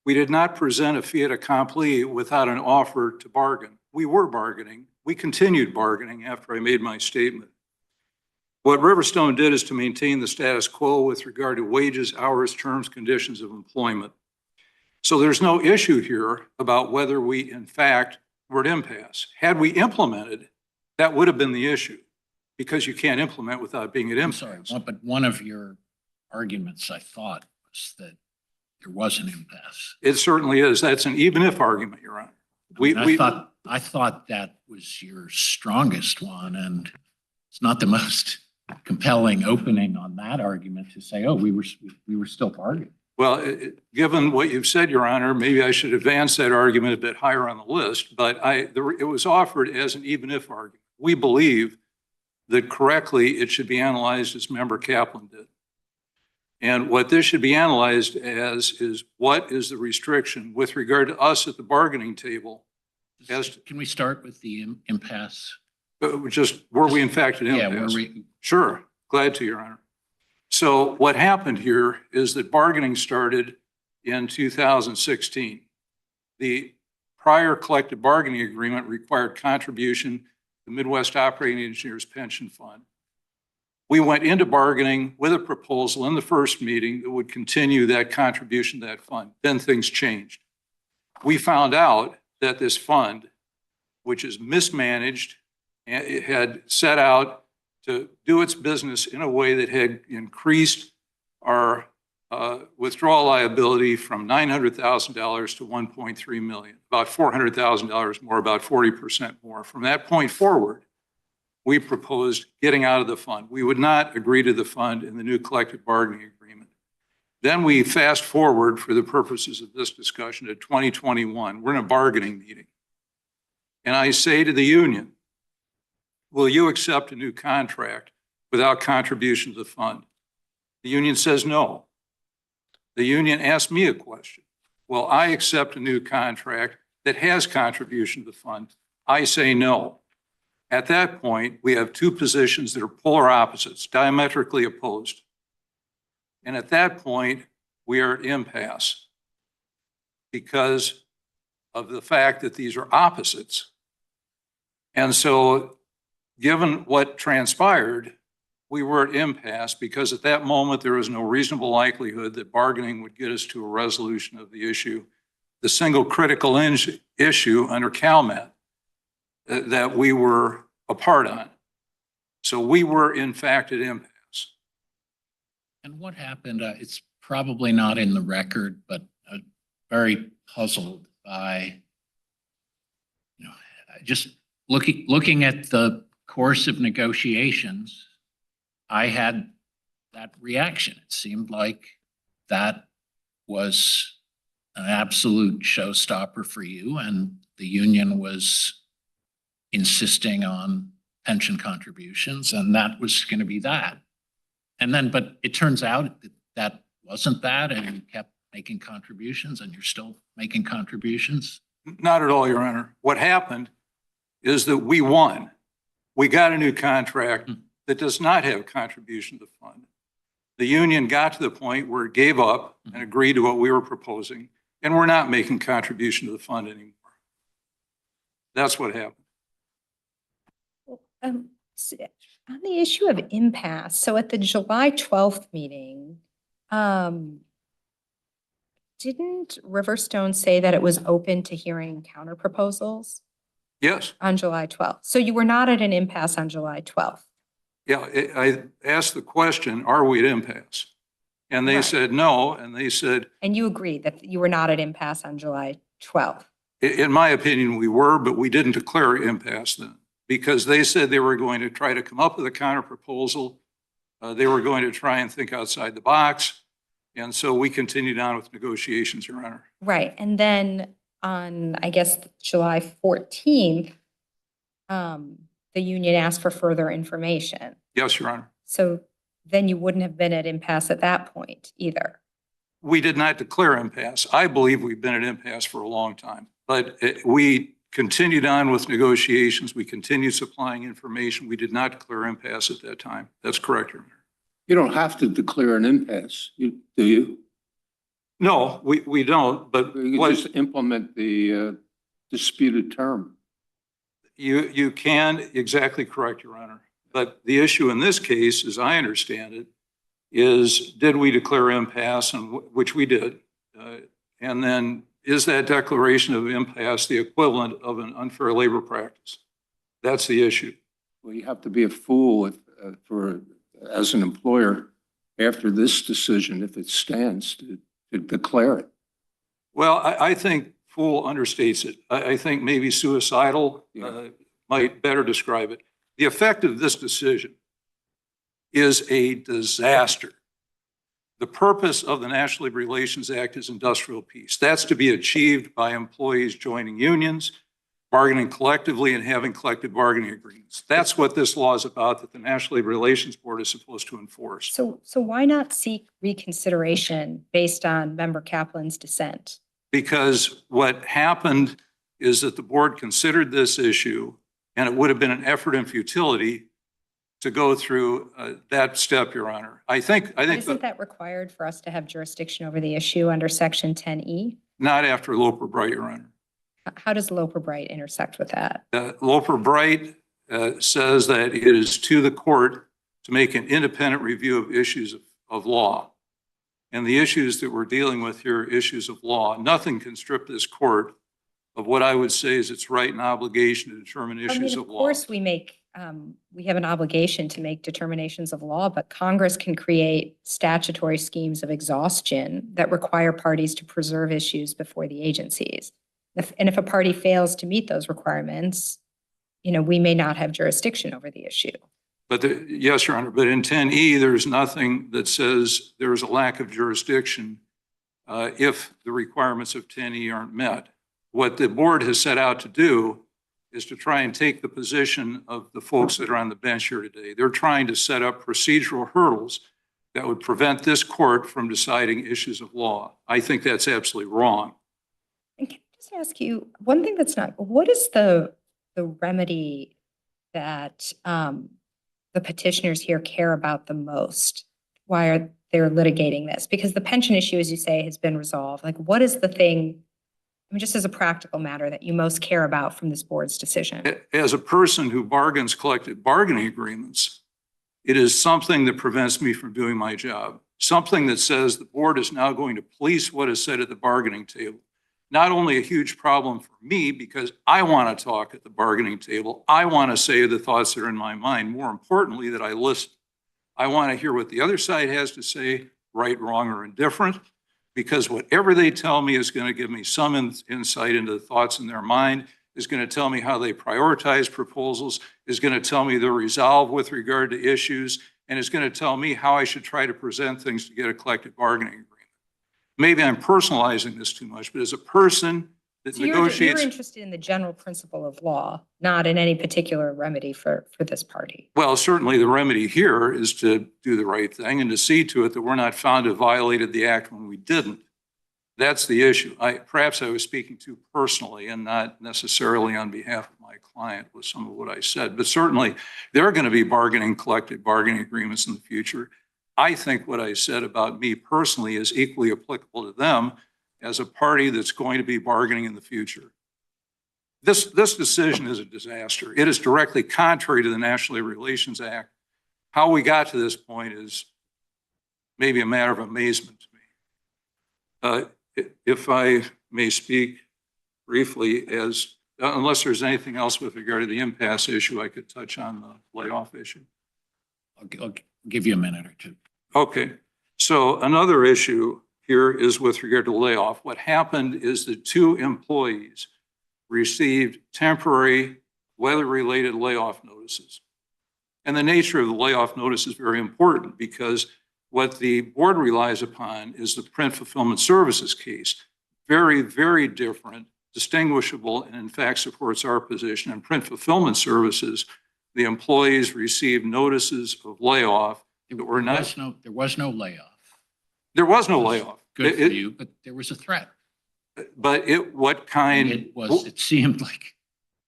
We did not present a fait accompli without an offer to bargain. We were bargaining. We continued bargaining after I made my statement. What RiverStone did is to maintain the status quo with regard to wages, hours, terms, conditions of employment. So there's no issue here about whether we, in fact, were at impasse. Had we implemented, that would have been the issue, because you can't implement without being at I'm impasse. sorry, but one of your arguments, I thought, was that there was an impasse. It certainly is. That's an even if argument, Your Honor. I thought that was your strongest one, and it's not the most compelling opening on that argument to say, oh, we were still bargaining. Well, given what you've said, Your Honor, maybe I should advance that argument a bit higher on the list, but it was offered as an even if argument. We believe that correctly it should be analyzed as Member Kaplan did. And what this should be analyzed as is what is the restriction with regard to us at the bargaining table? Can we start with the impasse? Just, were we in fact at Yeah, impasse? were we? Sure, glad to, Your Honor. So what happened here is that bargaining started in 2016. The prior collective bargaining agreement required contribution to the Midwest Operating Engineers Pension Fund. We went into bargaining with a proposal in the first meeting that would continue that contribution to that fund. Then things changed. We found out that this fund, which is mismanaged, and it had set out to do its business in a way that had increased our withdrawal liability from $900,000 to $1.3 million, about $400,000 more, about 40% more. From that point forward, we proposed getting out of the fund. We would not agree to the fund in the new collective bargaining agreement. Then we fast forward for the purposes of this discussion to 2021. We're in a bargaining meeting. And I say to the union, will you accept a new contract without contribution to the fund? The union says no. The union asked me a question. Will I accept a new contract that has contribution to the fund? I say no. At that point, we have two positions that are polar opposites, diametrically opposed. And at that point, we are at impasse because of the fact that these are opposites. And so given what transpired, we were at impasse because at that moment, there was no reasonable likelihood that bargaining would get us to a resolution of the issue, the single critical issue under CalMet that we were a part on. So we were in fact at impasse. And what happened? It's probably not in the record, but very puzzled by, just looking at the course of negotiations, I had that reaction. It seemed like that was an absolute showstopper for you, and the union was insisting on pension contributions, and that was going to be that. And then, but it turns out that that wasn't that, and you kept making contributions, and you're still making contributions. Not at all, Your Honor. What happened is that we won. We got a new contract that does not have contribution to the fund. The union got to the point where it gave up and agreed to what we were proposing, and we're not making contribution to the fund anymore. That's what happened. So on the issue of impasse, so at the July 12th meeting, didn't RiverStone say that it was open to hearing counter proposals? Yes. on July 12th. So you were not at an impasse on July 12th. Yeah, I asked the question, are we at impasse? And they Right. said no, and they said, And you agreed that you were not at impasse on July 12th. in my opinion, we were, but we didn't declare impasse then because they said they were going to try to come up with a counter proposal. They were going to try and think outside the box. And so we continued on with negotiations, Your Honor. Right. And then on, I guess, July 14th, the union asked for further information. Yes, Your Honor. So then you wouldn't have been at impasse at that point either. We did not declare impasse. I believe we've been at impasse for a long time, but we continued on with negotiations. We continued supplying information. We did not declare impasse at that time. That's correct, Your Honor. You don't have to declare an impasse, do you? No, we don't, but You can what just implement the disputed term. you can, exactly correct, Your Honor. But the issue in this case, as I understand it, is did we declare impasse, and which we did? And then is that declaration of impasse the equivalent of an unfair labor practice? That's the issue. Well, you have to be a fool as an employer after this decision, if it stands, to declare it. Well, I think fool understates it. I think maybe suicidal might better describe it. The effect of this decision is a disaster. The purpose of the National Labor Relations Act is industrial peace. That's to be achieved by employees joining unions, bargaining collectively, and having collective bargaining agreements. That's what this law is about, that the National Labor Relations Board is supposed to enforce. So why not seek reconsideration based on Member Kaplan's dissent? Because what happened is that the board considered this issue, and it would have been an effort and futility to go through that step, Your Honor. I think Isn't that required for us to have jurisdiction over the issue under Section 10E? not after Loper Bright, Your Honor. How does Loper Bright intersect with that? Loper Bright says that it is to the court to make an independent review of issues of law. And the issues that we're dealing with here are issues of law. Nothing can strip this court of what I would say is its right and obligation to determine issues of law. Of course, we have an obligation to make determinations of law, but Congress can create statutory schemes of exhaustion that require parties to preserve issues before the agencies. And if a party fails to meet those requirements, we may not have jurisdiction over the issue. But yes, Your Honor, but in 10E, there's nothing that says there is a lack of jurisdiction if the requirements of 10E aren't met. What the board has set out to do is to try and take the position of the folks that are on the bench here today. They're trying to set up procedural hurdles that would prevent this court from deciding issues of law. I think that's absolutely wrong. And can I just ask you, one thing what is the remedy that the petitioners here care about the most? Why are they litigating this? Because the pension issue, as you say, has been resolved. Like, what is the thing, just as a practical matter, that you most care about from this board's decision? As a person who bargains collective bargaining agreements, it is something that prevents me from doing my job. Something that says the board is now going to police what is said at the bargaining table. Not only a huge problem for me because I want to talk at the bargaining table. I want to say the thoughts that are in my mind. More importantly, that I listen. I want to hear what the other side has to say, right, wrong, or indifferent, because whatever they tell me is going to give me some insight into the thoughts in their mind, is going to tell me how they prioritize proposals, is going to tell me their resolve with regard to issues, and is going to tell me how I should try to present things to get a collective bargaining agreement. Maybe I'm personalizing this too much, but as a person that negotiates. You're interested in the general principle of law, not in any particular remedy for this party. Well, certainly the remedy here is to do the right thing and to see to it that we're not found to have violated the act when we didn't. That's the issue. Perhaps I was speaking too personally and not necessarily on behalf of my client with some of what I said, but certainly there are going to be collective bargaining agreements in the future. I think what I said about me personally is equally applicable to them as a party that's going to be bargaining in the future. This decision is a disaster. It is directly contrary to the National Labor Relations Act. How we got to this point is maybe a matter of amazement to me. If I may speak briefly, as unless there's anything else with regard to the impasse issue, I could touch on the layoff issue. I'll give you a minute or two. Okay, so another issue here is with regard to layoff. What happened is the two employees received temporary weather-related layoff notices. And the nature of the layoff notice is very important because what the board relies upon is the print fulfillment services case. Very, very different, distinguishable, and in fact supports our position. In print fulfillment services, the employees received notices of layoff that were not. There was no layoff. There was no layoff. Good for you, but there was a threat. But what kind? It seemed like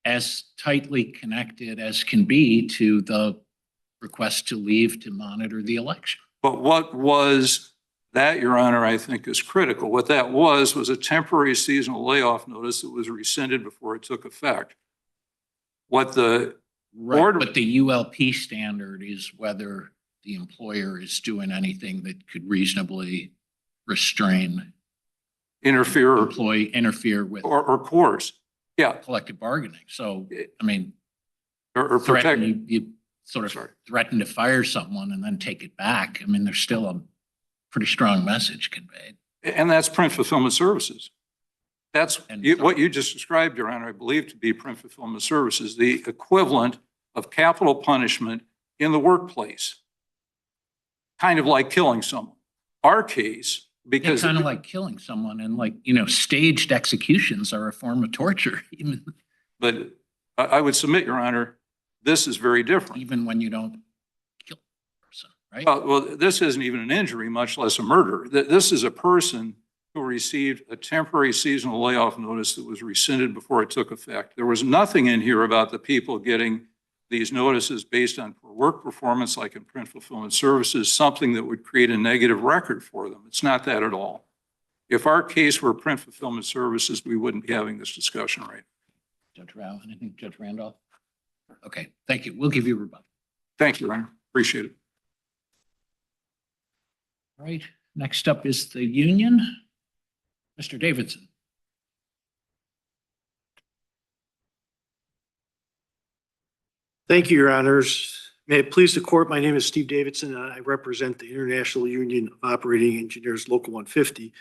as tightly connected as can be to the request to leave to monitor the election. But what was that, Your Honor, I think is critical. What that was a temporary seasonal layoff notice that was rescinded before it took effect. What the board. But the ULP standard is whether the employer is doing anything that could reasonably restrain, interfere with or coerce. Yeah. collective bargaining. So, I mean, Or protect. you sort of threaten to fire someone and then take it back. I mean, there's still a pretty strong message conveyed. And that's print fulfillment services. That's And what you just described, Your Honor, I believe to be print fulfillment services, the equivalent of capital punishment in the workplace. Kind of like killing someone. Our case, because. It's kind of like killing someone, and like, staged executions are a form of torture, But I would submit, Your Honor, this is very different. even when you don't kill a person, right? Well, this isn't even an injury, much less a murder. This is a person who received a temporary seasonal layoff notice that was rescinded before it took effect. There was nothing in here about the people getting these notices based on work performance, like in print fulfillment services, something that would create a negative record for them. It's not that at all. If our case were print fulfillment services, we wouldn't be having this discussion right. Judge Rao, anything? Judge Randolph? Okay, thank you. We'll give you a rebuttal. Thank you, Your Honor. Appreciate it. All right, next up is the union. Mr. Davidson. Thank you, Your Honors. May it please the court, my name is Steve Davidson, and I represent the International Union of Operating Engineers Local 150.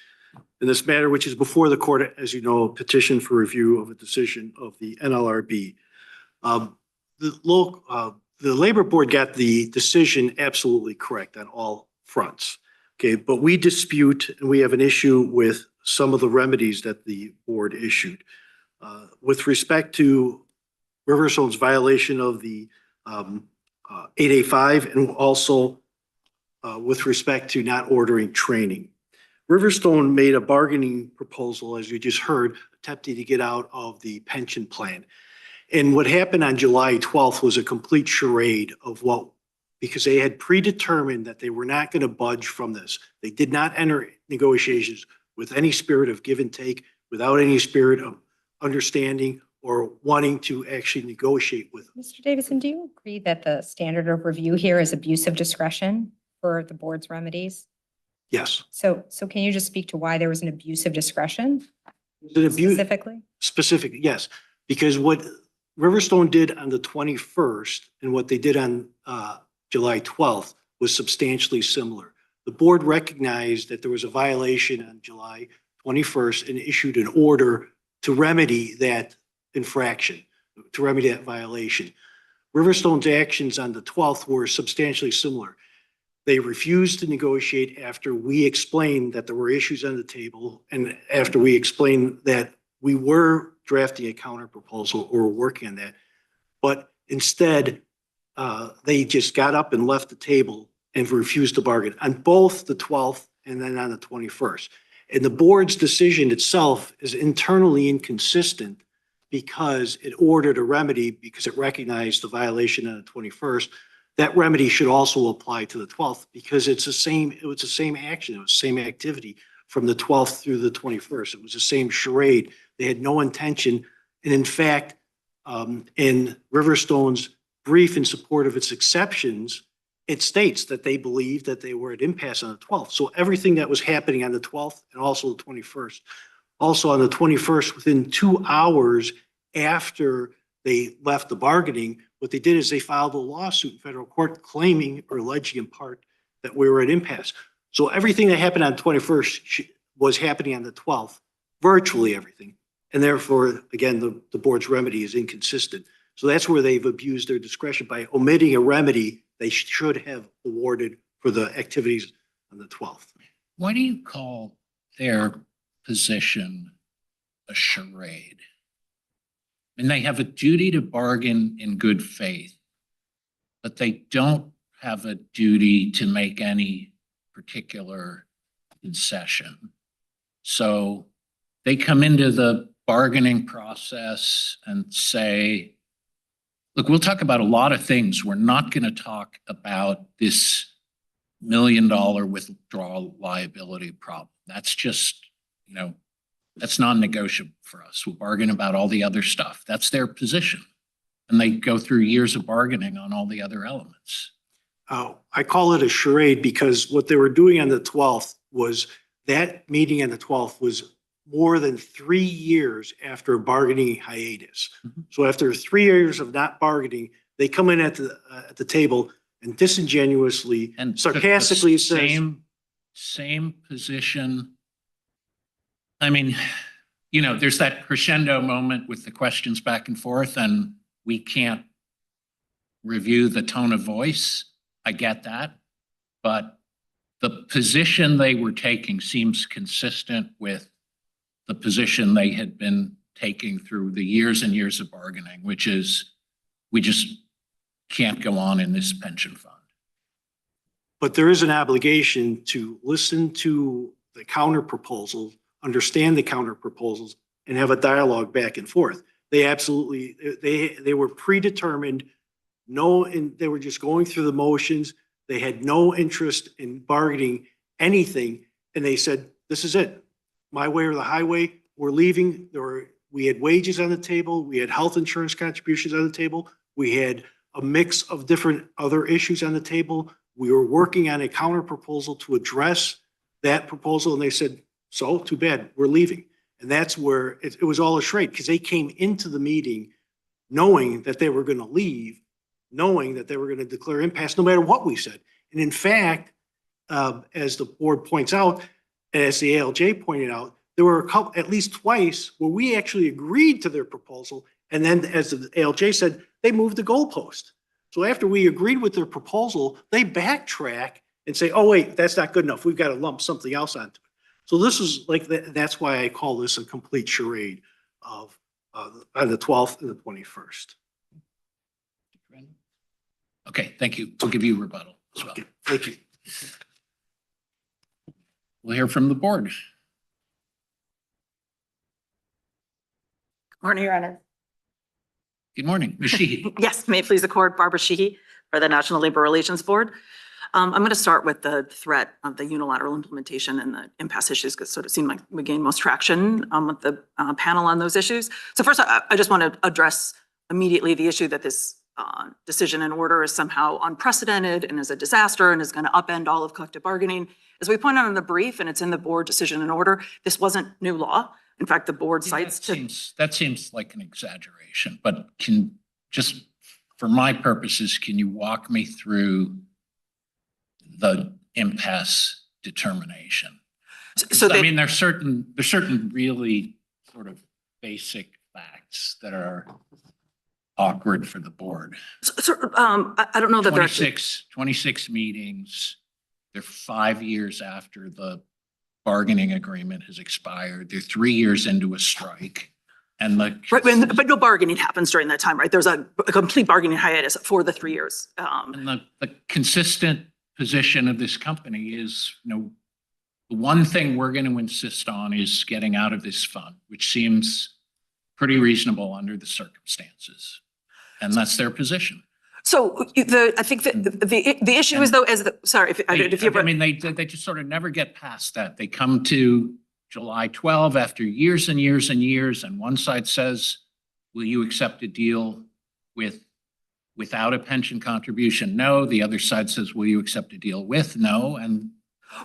In this matter, which is before the court, as you know, a petition for review of a decision of the NLRB. The Labor Board got the decision absolutely correct on all fronts. Okay, but we dispute and we have an issue with some of the remedies that the board issued. With respect to RiverStone's violation of the 8A5 and also with respect to not ordering training. RiverStone made a bargaining proposal, as you just heard, attempting to get out of the pension plan. And what happened on July 12th was a complete charade of because they had predetermined that they were not going to budge from this. They did not enter negotiations with any spirit of give and take, without any spirit of understanding or wanting to actually negotiate with them. Mr. Davidson, do you agree that the standard of review here is abuse of discretion for the board's remedies? Yes. So can you just speak to why there was an abuse of discretion The abuse, specifically? yes. Because what RiverStone did on the 21st and what they did on July 12th was substantially similar. The board recognized that there was a violation on July 21st and issued an order to remedy that infraction, to remedy that violation. RiverStone's actions on the 12th were substantially similar. They refused to negotiate after we explained that there were issues on the table and after we explained that we were drafting a counter proposal or working on that. But instead, they just got up and left the table and refused to bargain on both the 12th and then on the 21st. And the board's decision itself is internally inconsistent because it ordered a remedy because it recognized the violation on the 21st. That remedy should also apply to the 12th because it was the same action, it was the same activity from the 12th through the 21st. It was the same charade. They had no intention. And in fact, in RiverStone's brief in support of its exceptions, it states that they believe that they were at impasse on the 12th. So everything that was happening on the 12th and also the 21st. Also on the 21st, within 2 hours after they left the bargaining, what they did is they filed a lawsuit in federal court claiming or alleging in part that we were at impasse. So everything that happened on 21st was happening on the 12th, virtually everything. And therefore, again, the board's remedy is inconsistent. So that's where they've abused their discretion by omitting a remedy they should have awarded for the activities on the 12th. Why do you call their position a charade? And they have a duty to bargain in good faith, but they don't have a duty to make any particular concession. So they come into the bargaining process and say, look, we'll talk about a lot of things. We're not going to talk about this $1 million withdrawal liability problem. That's just, that's non-negotiable for us. We'll bargain about all the other stuff. That's their position. And they go through years of bargaining on all the other elements. I call it a charade because what they were doing on the 12th was that meeting on the 12th was more than 3 years after a bargaining hiatus. Mhm. So after 3 years of not bargaining, they come in at the table and disingenuously And took the sarcastically says, same position. I mean, there's that crescendo moment with the questions back and forth, and we can't review the tone of voice. I get that. But the position they were taking seems consistent with the position they had been taking through the years and years of bargaining, which is we just can't go on in this pension fund. but there is an obligation to listen to the counter proposals, understand the counter proposals, and have a dialogue back and forth. They absolutely, they were predetermined. And they were just going through the motions. They had no interest in bargaining anything. And they said, this is it. My way or the highway. We're leaving. We had wages on the table. We had health insurance contributions on the table. We had a mix of different other issues on the table. We were working on a counter proposal to address that proposal. And they said, so too bad, we're leaving. And that's where it was all a charade, because they came into the meeting knowing that they were going to leave, knowing that they were going to declare impasse no matter what we said. And in fact, as the board points out, as the ALJ pointed out, there were at least twice where we actually agreed to their proposal. And then as the ALJ said, they moved the goalpost. So after we agreed with their proposal, they backtrack and say, oh, wait, that's not good enough. We've got to lump something else onto it. So this is like, that's why I call this a complete charade of on the 12th and the 21st. Okay, thank you. We'll give you rebuttal as well. Okay, thank you. We'll hear from the board. Morning, Your Honor. Good morning, Ms. Sheehy. Yes, may it please the court, Barbara Sheehy for the National Labor Relations Board. I'm going to start with the threat of the unilateral implementation and the impasse issues, because it sort of seemed like we gained most traction with the panel on those issues. So first, I just want to address immediately the issue that this decision and order is somehow unprecedented and is a disaster and is going to upend all of collective bargaining. As we point out in the brief, and it's in the board decision and order, this wasn't new law. In fact, the board cites That seems like an exaggeration, but just for my purposes, can you walk me through the impasse determination? So I mean, there's certain really sort of basic facts that are awkward for the board. I don't know that 26 meetings. They're 5 years after the bargaining agreement has expired. They're 3 years into a strike. And but no bargaining happens during that time, right? There's a complete bargaining hiatus for the 3 years. And the consistent position of this company is, the one thing we're going to insist on is getting out of this fund, which seems pretty reasonable under the circumstances. And that's their position. So I think that the issue is though, they just sort of never get past that. They come to July 12 after years and years and years, and one side says, will you accept a deal without a pension contribution? No. The other side says, will you accept a deal with? No. And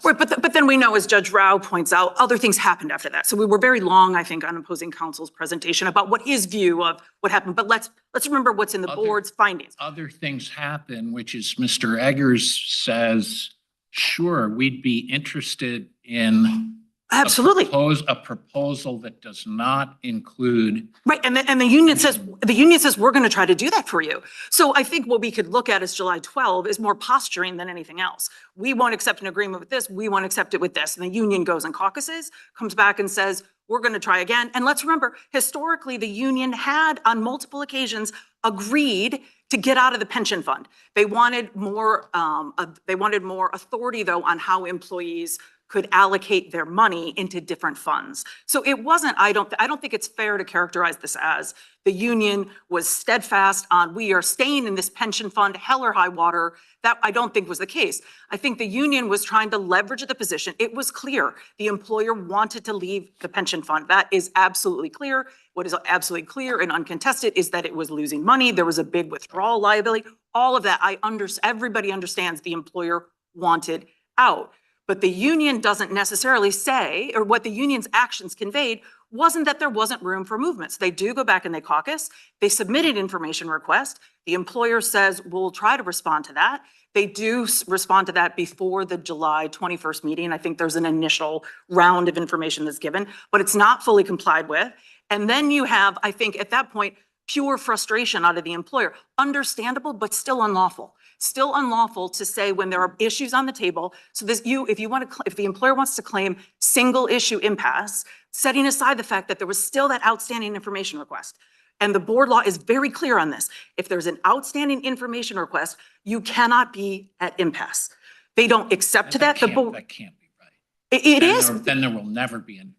Right, but then we know, as Judge Rao points out, other things happened after that. So we were very long, I think, on opposing counsel's presentation about what his view of what happened. But let's remember what's in the board's findings. Other things happen, which is Mr. Eggers says, sure, we'd be interested in Absolutely. a proposal that does not include. Right, and the union says we're going to try to do that for you. So I think what we could look at as July 12 is more posturing than anything else. We won't accept an agreement with this. We won't accept it with this. And the union goes and caucuses, comes back and says, we're going to try again. And let's remember, historically, the union had on multiple occasions agreed to get out of the pension fund. They wanted more authority, though, on how employees could allocate their money into different funds. So it wasn't, I don't think it's fair to characterize this as the union was steadfast on, we are staying in this pension fund, hell or high water. That I don't think was the case. I think the union was trying to leverage the position. It was clear the employer wanted to leave the pension fund. That is absolutely clear. What is absolutely clear and uncontested is that it was losing money. There was a big withdrawal liability. All of that, everybody understands the employer wanted out. But the union doesn't necessarily say, or what the union's actions conveyed wasn't that there wasn't room for movements. They do go back and they caucus. They submitted information request. The employer says, we'll try to respond to that. They do respond to that before the July 21st meeting. I think there's an initial round of information that's given, but it's not fully complied with. And then you have, I think at that point, pure frustration out of the employer. Understandable, but still unlawful. Still unlawful to say when there are issues on the table. So this, if the employer wants to claim single issue impasse, setting aside the fact that there was still that outstanding information request. And the board law is very clear on this. If there's an outstanding information request, you cannot be at impasse. They don't accept to that. That can't be right. It is. Then there will never be an.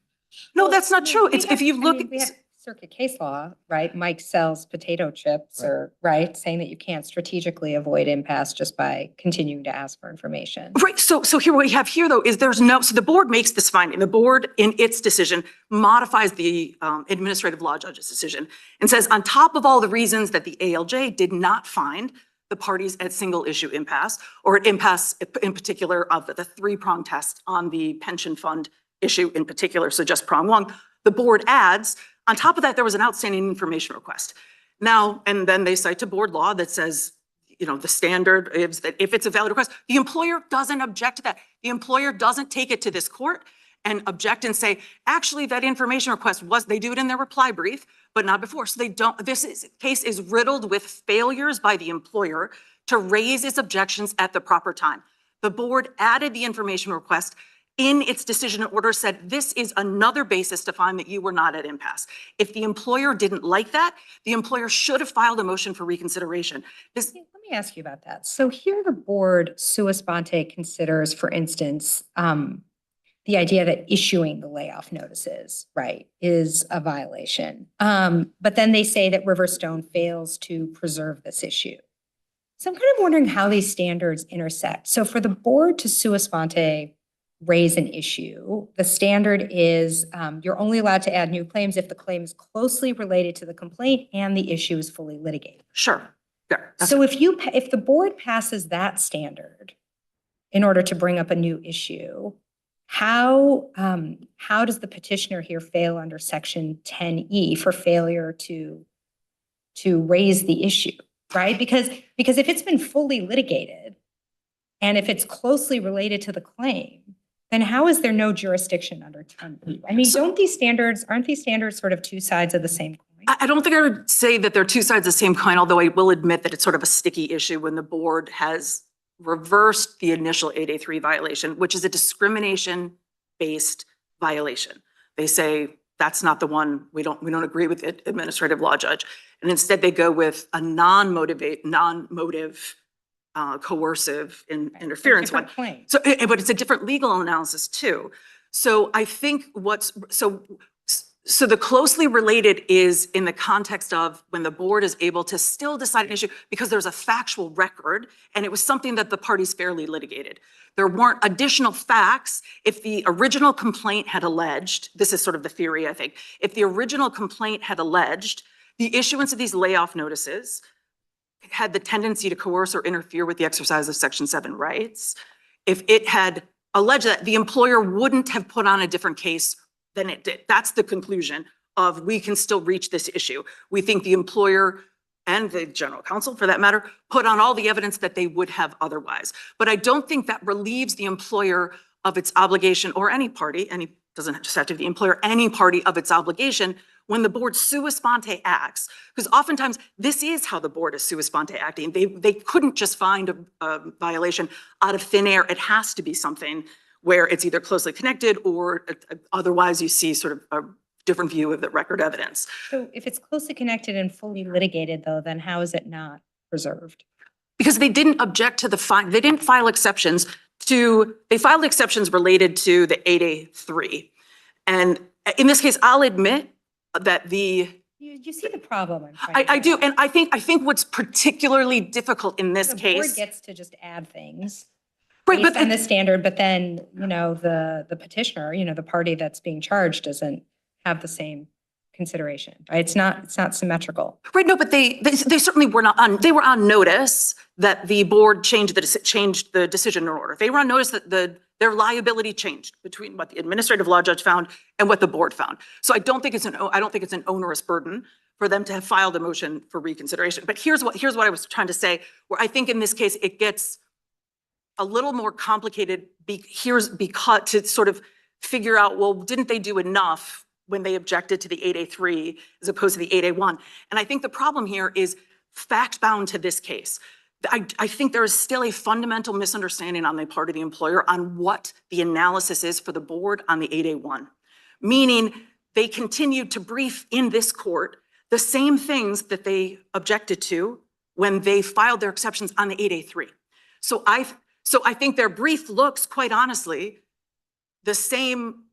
No, that's not true. It's if you look. We have circuit case law, right? Mike sells potato chips or, right, saying that you can't strategically avoid impasse just by continuing to ask for information. Right, so here what we have here though is so the board makes this finding. The board in its decision modifies the administrative law judge's decision and says on top of all the reasons that the ALJ did not find the parties at single issue impasse or at impasse in particular of the three-prong test on the pension fund issue in particular, so just prong one, the board adds, on top of that, there was an outstanding information request. Now, and then they cite to board law that says, the standard is that if it's a valid request, the employer doesn't object to that. The employer doesn't take it to this court and object and say, actually, that information request they do it in their reply brief, but not before. So this case is riddled with failures by the employer to raise its objections at the proper time. The board added the information request in its decision and order said, this is another basis to find that you were not at impasse. If the employer didn't like that, the employer should have filed a motion for reconsideration. Let me ask you about that. So here the board sua sponte considers, for instance, the idea that issuing the layoff notices, right, is a violation. But then they say that RiverStone fails to preserve this issue. So I'm kind of wondering how these standards intersect. So for the board to sua sponte raise an issue, the standard is you're only allowed to add new claims if the claim is closely related to the complaint and the issue is fully litigated. Sure. So if the board passes that standard in order to bring up a new issue, how does the petitioner here fail under Section 10E for failure to raise the issue, right? Because if it's been fully litigated and if it's closely related to the claim, then how is there no jurisdiction under 10E? I mean, aren't these standards sort of two sides of the same coin? I don't think I would say that they're two sides of the same coin, although I will admit that it's sort of a sticky issue when the board has reversed the initial 8A3 violation, which is a discrimination-based violation. They say that's not the one, we don't agree with it, administrative law judge. And instead they go with a non-motive coercive interference one. So, but it's a different legal analysis too. So I think so the closely related is in the context of when the board is able to still decide an issue because there's a factual record and it was something that the parties fairly litigated. There weren't additional facts. If the original complaint had alleged, this is sort of the theory, I think, if the original complaint had alleged the issuance of these layoff notices had the tendency to coerce or interfere with the exercise of Section 7 rights, if it had allege that the employer wouldn't have put on a different case than it did. That's the conclusion of we can still reach this issue. We think the employer and the general counsel, for that matter, put on all the evidence that they would have otherwise. But I don't think that relieves the employer of its obligation, or any party, doesn't just have to be the employer, any party of its obligation when the board sua sponte acts. Because oftentimes this is how the board is sua sponte acting. They couldn't just find a violation out of thin air. It has to be something where it's either closely connected or otherwise you see sort of a different view of the record evidence. So if it's closely connected and fully litigated though, then how is it not preserved? Because they didn't object to they didn't file exceptions they filed exceptions related to the 8A3. And in this case, I'll admit that You see the problem I'm trying to I get do, at. and I think what's particularly difficult in this The case. board gets to just add things Right, based but on the standard, but then, the petitioner, the party that's being charged doesn't have the same consideration, right? It's not symmetrical. Right, no, but they certainly were not they were on notice that the board changed the decision in order. They were on notice that their liability changed between what the administrative law judge found and what the board found. So I don't think it's an onerous burden for them to have filed a motion for reconsideration. But here's what I was trying to say, where I think in this case it gets a little more complicated because to sort of figure out, well, didn't they do enough when they objected to the 8A3 as opposed to the 8A1? And I think the problem here is fact bound to this case. I think there is still a fundamental misunderstanding on the part of the employer on what the analysis is for the board on the 8A1. Meaning they continued to brief in this court the same things that they objected to when they filed their exceptions on the 8A3. So I think their brief looks, quite honestly, the same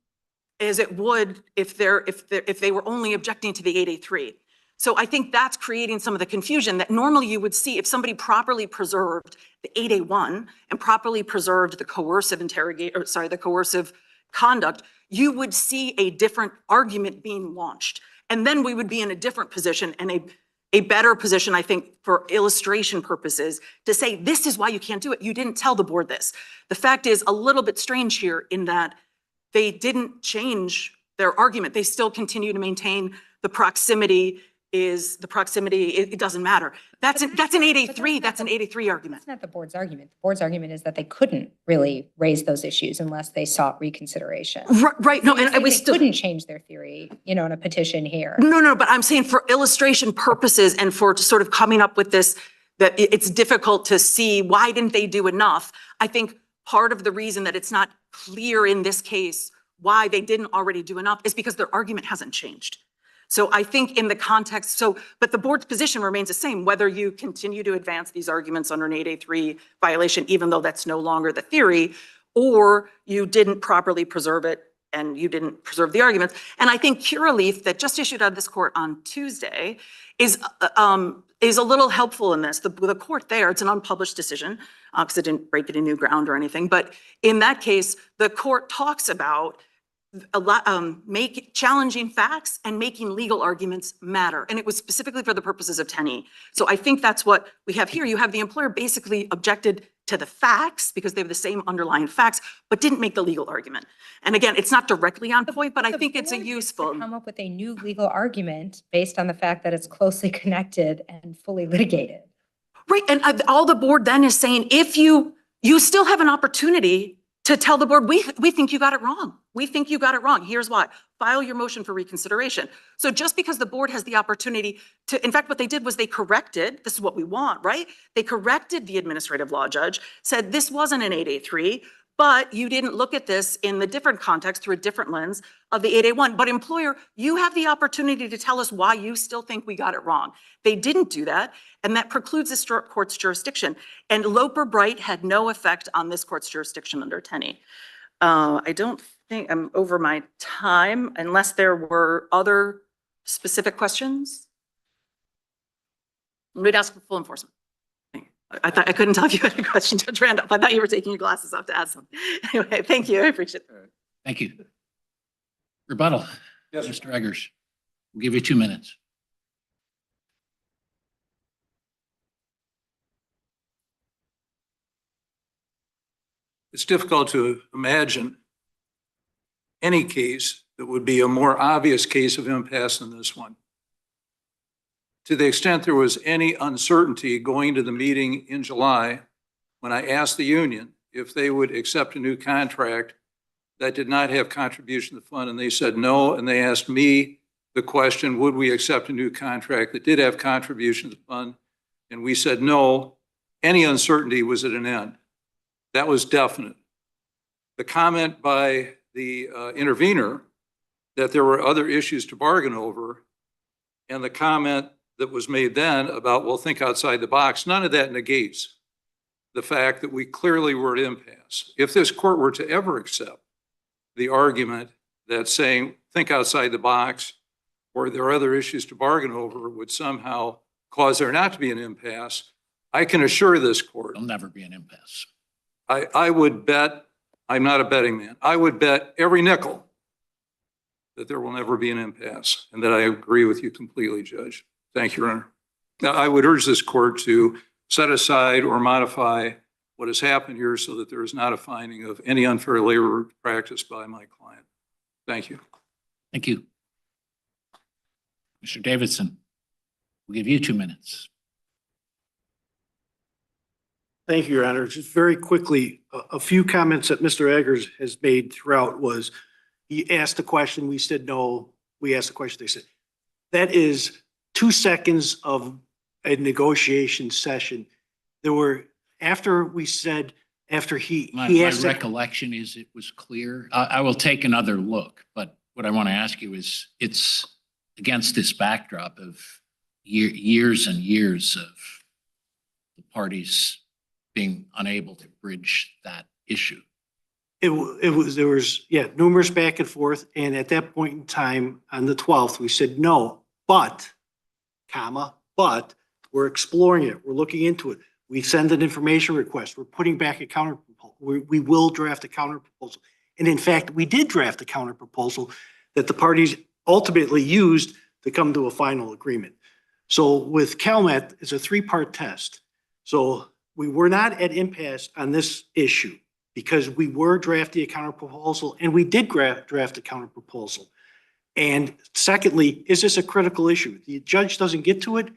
as it would if they were only objecting to the 8A3. So I think that's creating some of the confusion that normally you would see if somebody properly preserved the 8A1 and properly preserved the coercive conduct, you would see a different argument being launched. And then we would be in a different position and a better position, I think, for illustration purposes to say, this is why you can't do it. You didn't tell the board this. The fact is a little bit strange here in that they didn't change their argument. They still continue to maintain the proximity, it doesn't matter. That's an 8A3, that's an 8A3 argument. That's not the board's argument. The board's argument is that they couldn't really raise those issues unless they sought reconsideration. Right, no, and we still couldn't change their theory, in a petition here. No, but I'm saying for illustration purposes and for sort of coming up with this, that it's difficult to see why didn't they do enough. I think part of the reason that it's not clear in this case why they didn't already do enough is because their argument hasn't changed. So I think in the context, but the board's position remains the same, whether you continue to advance these arguments under an 8A3 violation, even though that's no longer the theory, or you didn't properly preserve it and you didn't preserve the arguments. And I think Curaleaf that just issued out of this court on Tuesday is a little helpful in this. The court there, it's an unpublished decision because it didn't break any new ground or anything. But in that case, the court talks about challenging facts and making legal arguments matter. And it was specifically for the purposes of 10E. So I think that's what we have here. You have the employer basically objected to the facts because they have the same underlying facts, but didn't make the legal argument. And again, it's not directly on point, but I think it's a useful. Come up with a new legal argument based on the fact that it's closely connected and fully litigated. Right, and all the board then is saying, if you still have an opportunity to tell the board, we think you got it wrong. We think you got it wrong. Here's why. File your motion for reconsideration. So just because the board has the opportunity to, in fact, what they did was they corrected, this is what we want, right? They corrected the administrative law judge, said this wasn't an 8A3, but you didn't look at this in the different context through a different lens of the 8A1. But employer, you have the opportunity to tell us why you still think we got it wrong. They didn't do that, and that precludes this court's jurisdiction. And Loper-Bright had no effect on this court's jurisdiction under 10E. I don't think I'm over my time, unless there were other specific questions. We'd ask for full enforcement. I thought I couldn't tell if you had a question, Judge Randolph. I thought you were taking your glasses off to ask them. Anyway, thank you. I appreciate it. Thank you. Rebuttal. Yes. Mr. Eggers, we'll give you 2 minutes. it's difficult to imagine any case that would be a more obvious case of impasse than this one. To the extent there was any uncertainty going to the meeting in July, when I asked the union if they would accept a new contract that did not have contribution to the fund, and they said no, and they asked me the question, would we accept a new contract that did have contribution to the fund? And we said no. Any uncertainty was at an end. That was definite. The comment by the intervener that there were other issues to bargain over, and the comment that was made then about, well, think outside the box, none of that negates the fact that we clearly were at impasse. If this court were to ever accept the argument that saying, think outside the box, or there are other issues to bargain over would somehow cause there not to be an impasse, I can assure this court, There'll never be an impasse. I would bet, I'm not a betting man, I would bet every nickel that there will never be an impasse, and that I agree with you completely, Judge. Thank you, Your Honor. Now, I would urge this court to set aside or modify what has happened here so that there is not a finding of any unfair labor practice by my client. Thank you. Thank you. Mr. Davidson, we'll give you 2 minutes. Thank you, Your Honor. Just very quickly, a few comments that Mr. Eggers has made throughout was, he asked the question, we said no. We asked the question, they said. That is 2 seconds of a negotiation session. There were, after we said, after he My asked. recollection is it was clear. I will take another look, but what I want to ask you is, it's against this backdrop of years and years of the parties being unable to bridge that issue. There was numerous back and forth. And at that point in time, on the 12th, we said, no, but we're exploring it. We're looking into it. We send an information request. We're putting back a counter proposal. We will draft a counter proposal. And in fact, we did draft a counter proposal that the parties ultimately used to come to a final agreement. So with CalMet, it's a 3-part test. So we were not at impasse on this issue because we were drafting a counter proposal, and we did draft a counter proposal. And secondly, is this a critical issue? The judge doesn't get to it.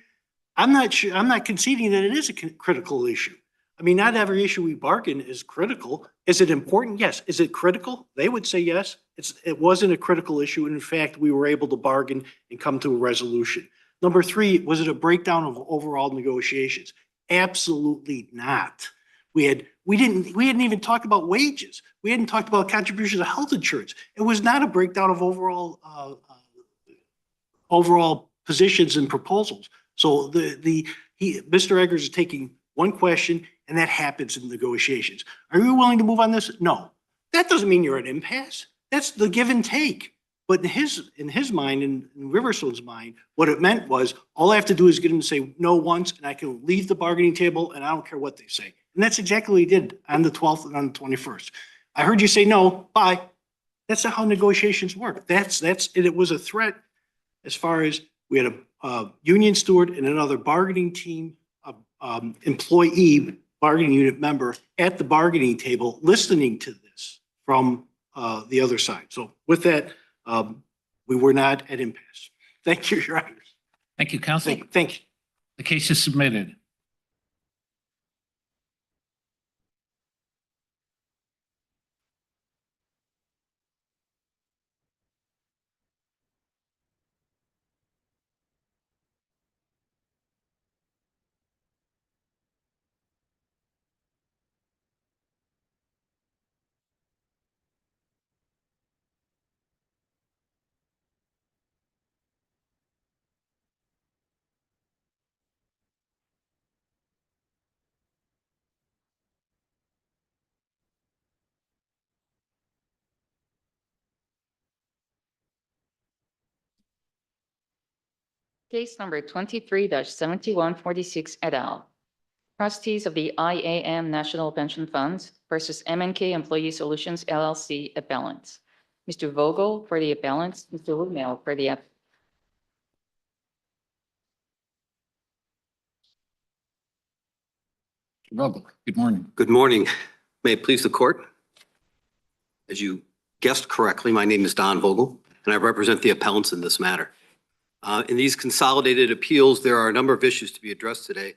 I'm not sure. I'm not conceding that it is a critical issue. I mean, not every issue we bargain is critical. Is it important? Yes. Is it critical? They would say yes. It wasn't a critical issue. And in fact, we were able to bargain and come to a resolution. Number 3, was it a breakdown of overall negotiations? Absolutely not. We hadn't even talked about wages. We hadn't talked about contributions to health insurance. It was not a breakdown of overall positions and proposals. So Mr. Eggers is taking one question, and that happens in negotiations. Are you willing to move on this? No. That doesn't mean you're at impasse. That's the give and take. But in his mind, in RiverStone's mind, what it meant was, all I have to do is get him to say no once, and I can leave the bargaining table, and I don't care what they say. And that's exactly what he did on the 12th and on the 21st. I heard you say no, bye. That's not how negotiations work. It was a threat as far as we had a union steward and another bargaining team, employee bargaining unit member at the bargaining table listening to this from the other side. So with that, we were not at impasse. Thank you, Your Honors. Thank you, counsel. Thank you. The case is submitted. Case number 23-7146 et al. Trustees of the IAM National Pension Fund versus M&K Employee Solutions LLC appellants. Mr. Vogel for the appellants, Mr. Lumel for the Vogel, good morning. Good morning. May it please the court. As you guessed correctly, my name is Don Vogel, and I represent the appellants in this matter. In these consolidated appeals, there are a number of issues to be addressed today,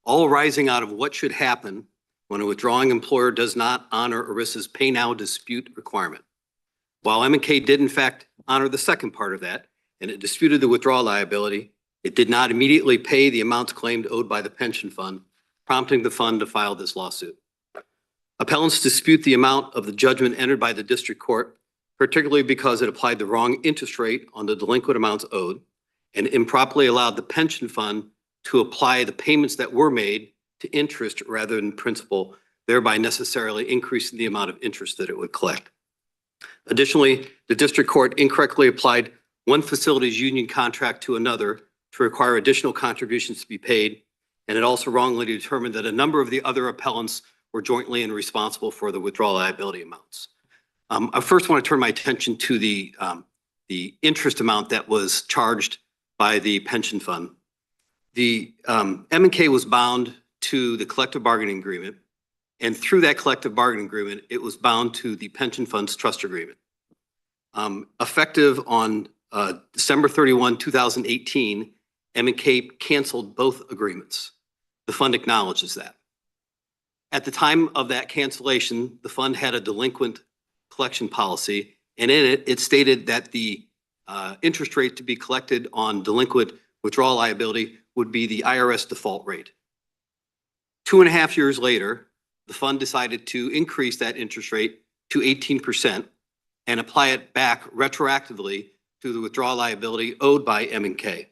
all arising out of what should happen when a withdrawing employer does not honor ERISA's pay now dispute requirement. While M&K did in fact honor the second part of that, and it disputed the withdrawal liability, it did not immediately pay the amounts claimed owed by the pension fund, prompting the fund to file this lawsuit. Appellants dispute the amount of the judgment entered by the district court, particularly because it applied the wrong interest rate on the delinquent amounts owed and improperly allowed the pension fund to apply the payments that were made to interest rather than principal, thereby necessarily increasing the amount of interest that it would collect. Additionally, the district court incorrectly applied one facility's union contract to another to require additional contributions to be paid, and it also wrongly determined that a number of the other appellants were jointly and responsible for the withdrawal liability amounts. I first want to turn my attention to the interest amount that was charged by the pension fund. The M&K was bound to the collective bargaining agreement, and through that collective bargaining agreement, it was bound to the pension fund's trust agreement. Effective on December 31, 2018, M&K canceled both agreements. The fund acknowledges that. At the time of that cancellation, the fund had a delinquent collection policy, and in it, it stated that the interest rate to be collected on delinquent withdrawal liability would be the IRS default rate. 2.5 years later, the fund decided to increase that interest rate to 18% and apply it back retroactively to the withdrawal liability owed by M&K.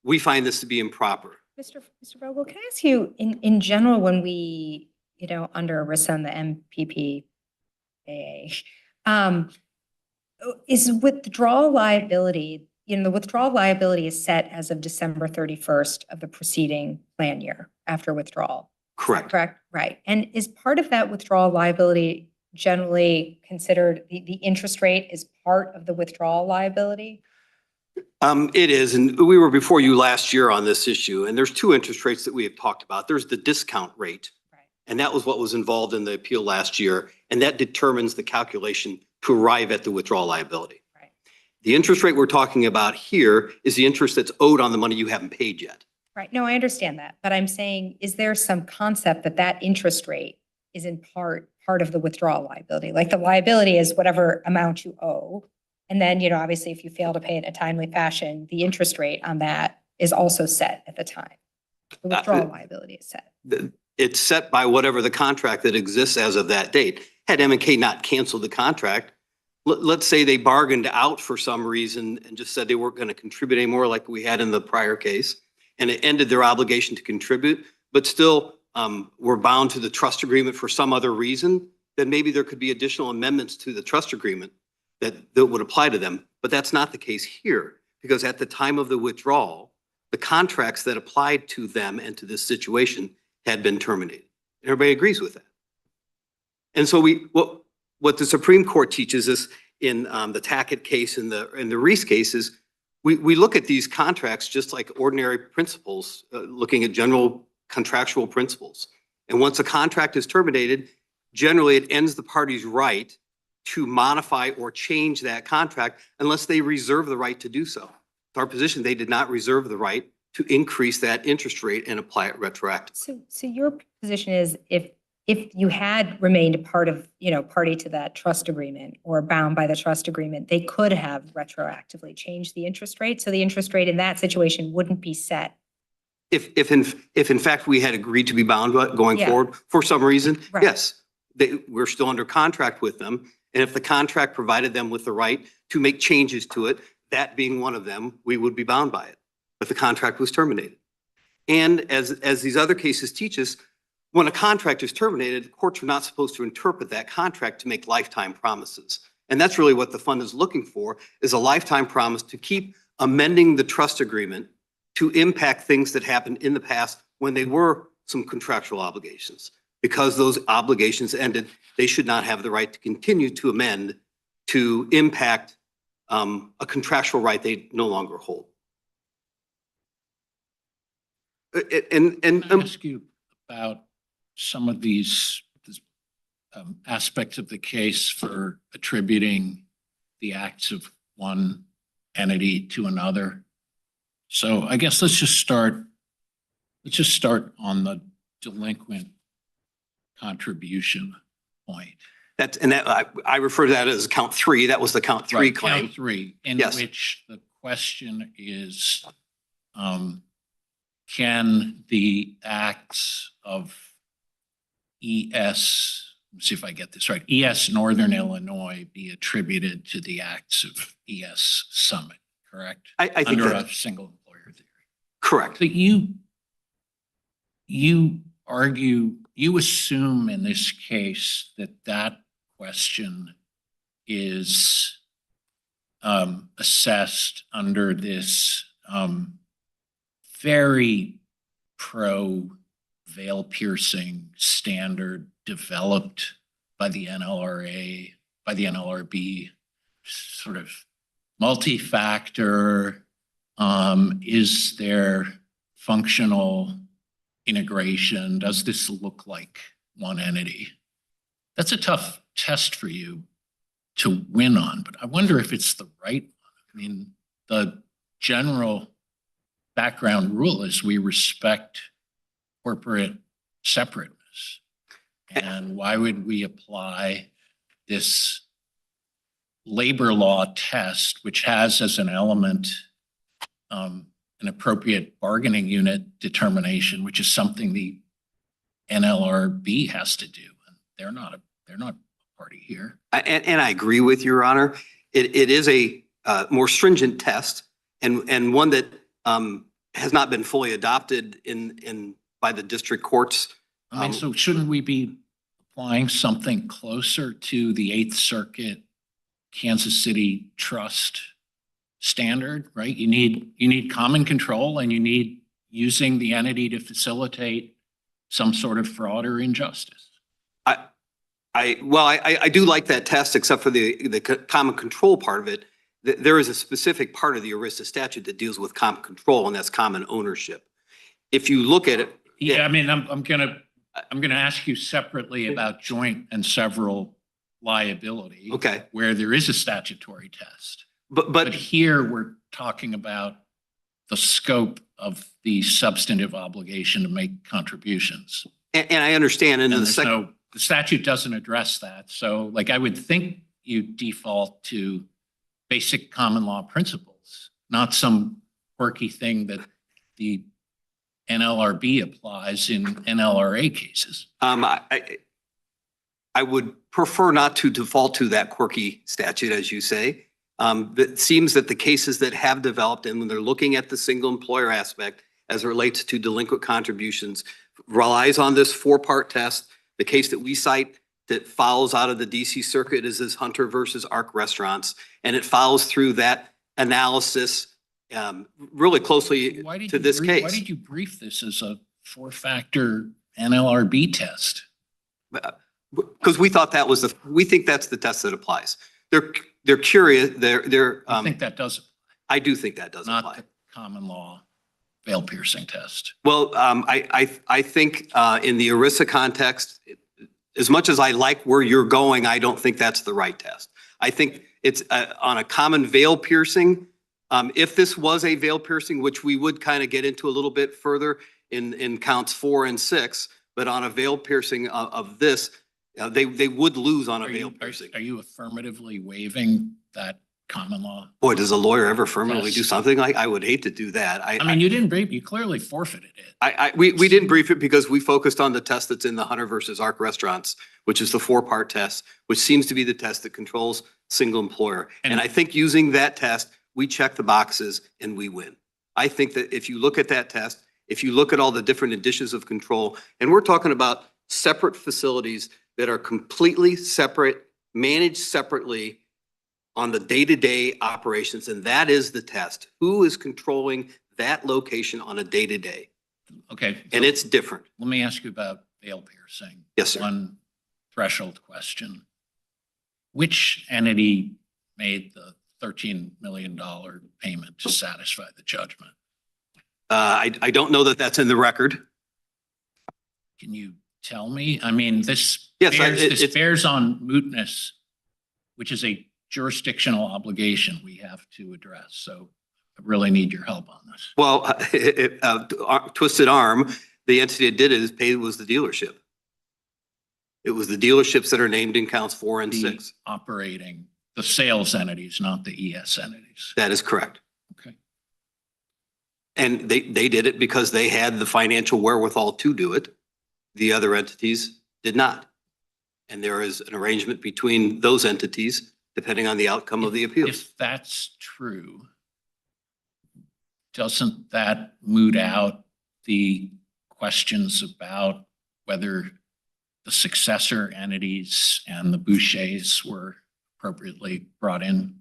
We find this to be improper. Mr. Vogel, can I ask you, in general, when we, under ERISA and the MPPAA, is withdrawal liability, the withdrawal liability is set as of December 31st of the preceding plan year after withdrawal? Correct. Correct, right. And is part of that withdrawal liability generally considered, the interest rate is part of the withdrawal liability? It is, and we were before you last year on this issue, and there's two interest rates that we have talked about. There's the discount rate, Right. and that was what was involved in the appeal last year, and that determines the calculation to arrive at the withdrawal liability. Right. The interest rate we're talking about here is the interest that's owed on the money you haven't paid yet. Right. No, I understand that. But I'm saying, is there some concept that that interest rate is in part of the withdrawal liability? Like the liability is whatever amount you owe. And then, obviously, if you fail to pay in a timely fashion, the interest rate on that is also set at the time. The withdrawal liability is set. It's set by whatever the contract that exists as of that date. Had M&K not canceled the contract, let's say they bargained out for some reason and just said they weren't going to contribute anymore like we had in the prior case, and it ended their obligation to contribute, but still were bound to the trust agreement for some other reason, then maybe there could be additional amendments to the trust agreement that would apply to them. But that's not the case here, because at the time of the withdrawal, the contracts that applied to them and to this situation had been terminated. Everybody agrees with that. And so what the Supreme Court teaches us in the Tackett case and the Reese cases, we look at these contracts just like ordinary principles, looking at general contractual principles. And once a contract is terminated, generally it ends the party's right to modify or change that contract unless they reserve the right to do so. It's our position they did not reserve the right to increase that interest rate and apply it retroactively. So your position is if you had remained a party to that trust agreement or bound by the trust agreement, they could have retroactively changed the interest rate. So the interest rate in that situation wouldn't be set. If in fact we had agreed to be bound going forward for some reason, Right. yes, we're still under contract with them. And if the contract provided them with the right to make changes to it, that being one of them, we would be bound by it. But the contract was terminated. And as these other cases teach us, when a contract is terminated, courts are not supposed to interpret that contract to make lifetime promises. And that's really what the fund is looking for, is a lifetime promise to keep amending the trust agreement to impact things that happened in the past when they were some contractual obligations. Because those obligations ended, they should not have the right to continue to amend to impact a contractual right they no longer hold. Can I ask you about some of this aspects of the case for attributing the acts of one entity to another. So I guess let's just start on the delinquent contribution point. I refer to that as count three. That was the count three Right, claim. count three, in Yes. which the question is, can the acts of ES, let's see if I get this right, ES Northern Illinois be attributed to the acts of ES Summit, correct? I think Under that, a single employer theory. correct. So you argue, you assume in this case that that question is assessed under this very pro veil piercing standard developed by the NLRA, by the NLRB, sort of multi-factor. Is there functional integration? Does this look like one entity? That's a tough test for you to win on, but I wonder if it's the right one. I mean, the general background rule is we respect corporate separateness. And why would we apply this labor law test, which has as an element an appropriate bargaining unit determination, which is something the NLRB has to do. And they're not a party here. And I agree with Your Honor. It is a more stringent test and one that has not been fully adopted by the district courts. I mean, so shouldn't we be applying something closer to the Eighth Circuit Kansas City Trust standard, right? You need common control and you need using the entity to facilitate some sort of fraud or injustice. I do like that test, except for the common control part of it. There is a specific part of the ERISA statute that deals with common control, and that's common ownership. If you look at it. Yeah, I mean, I'm gonna ask you separately about joint and several liability. Okay. Where there is a statutory test. But But here we're talking about the scope of the substantive obligation to make contributions. and I understand. And And the second. the statute doesn't address that. So like, I would think you default to basic common law principles, not some quirky thing that the NLRB applies in NLRA cases. I would prefer not to default to that quirky statute, as you say. It seems that the cases that have developed, and when they're looking at the single employer aspect as it relates to delinquent contributions, relies on this four-part test. The case that we cite that follows out of the DC Circuit is this Hunter versus Arc Restaurants, and it follows through that analysis really closely to this case. Why did you brief this as a four-factor NLRB test? Because we thought that was we think that's the test that applies. They're curious. I think that does apply. I do think that does Not apply. the common law veil piercing test. Well, I think in the ERISA context, as much as I like where you're going, I don't think that's the right test. I think it's on a common veil piercing. If this was a veil piercing, which we would kind of get into a little bit further in counts 4 and 6, but on a veil piercing of this, they would lose on a veil piercing. Are you affirmatively waiving that common law? Boy, does a lawyer ever affirmatively Yes. do something like? I would hate to do that. I mean, you didn't brief, you clearly forfeited it. We didn't brief it because we focused on the test that's in the Hunter versus Arc Restaurants, which is the four-part test, which seems to be the test that controls single employer. And I think using that test, we check the boxes and we win. I think that if you look at that test, if you look at all the different indices of control, and we're talking about separate facilities that are completely separate, managed separately on the day-to-day operations, and that is the test. Who is controlling that location on a day-to-day? Okay. And so it's different. let me ask you about veil piercing. Yes, sir. One threshold question. Which entity made the $13 million payment to satisfy the judgment? I don't know that that's in the record. Can you tell me? I mean, this Yes, this bears on mootness, which is a jurisdictional obligation we have to address. So I really need your help on this. Well, Twisted Arm, the entity that did it is paid was the dealership. It was the dealerships that are named in counts 4 and 6. Operating the sales entities, not the ES entities. That is correct. Okay. And they did it because they had the financial wherewithal to do it. The other entities did not. And there is an arrangement between those entities depending on the outcome of the appeals. If that's true, doesn't that moot out the questions about whether the successor entities and the Bouchers were appropriately brought in?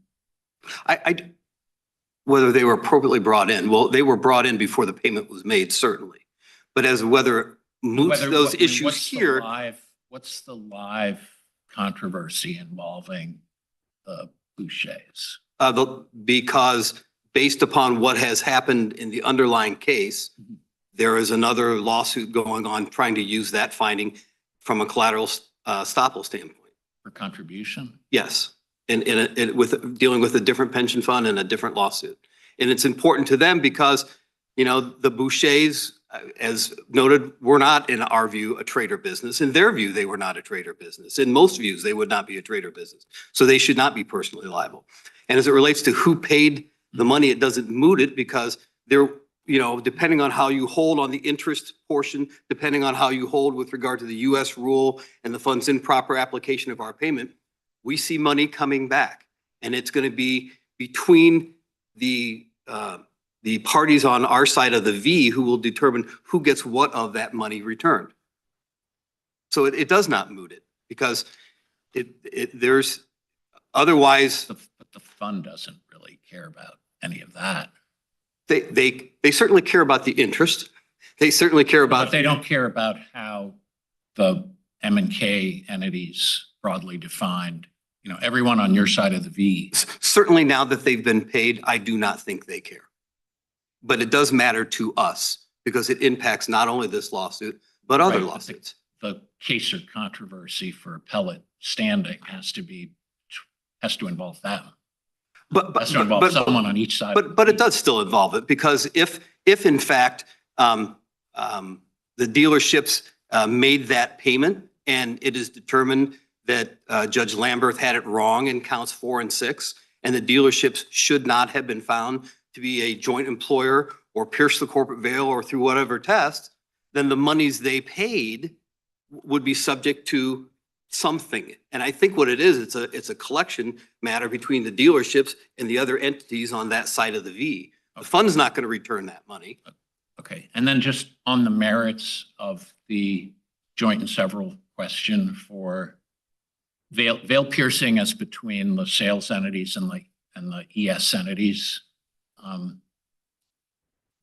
Whether they were appropriately brought in, well, they were brought in before the payment was made, certainly. But as whether moots those issues here. What's the live controversy involving the Bouchers? Because based upon what has happened in the underlying case, there is another lawsuit going on trying to use that finding from a collateral estoppel standpoint. For contribution? Yes, and with dealing with a different pension fund and a different lawsuit. And it's important to them because, you know, the Bouchers, as noted, were not, in our view, a trader business. In their view, they were not a trader business. In most views, they would not be a trader business. So they should not be personally liable. And as it relates to who paid the money, it doesn't moot it because they're, you know, depending on how you hold on the interest portion, depending on how you hold with regard to the US rule and the fund's improper application of our payment, we see money coming back. And it's going to be between the parties on our side of the V who will determine who gets what of that money returned. So it does not moot it because there's otherwise. But the fund doesn't really care about any of that. They certainly care about the interest. They certainly care about. But they don't care about how the M&K entities broadly defined, you know, everyone on your side of the V. Certainly now that they've been paid, I do not think they care. But it does matter to us because it impacts not only this lawsuit, but other lawsuits. The case or controversy for appellate standing has to involve them. But Has to involve someone on each side. But it does still involve it because if in fact the dealerships made that payment and it is determined that Judge Lamberth had it wrong in counts 4 and 6, and the dealerships should not have been found to be a joint employer or pierce the corporate veil or through whatever test, then the monies they paid would be subject to something. And I think what it is, it's a collection matter between the dealerships and the other entities on that side of the V. The fund's not going to return that money. Okay. And then just on the merits of the joint and several question for veil piercing as between the sales entities and the ES entities.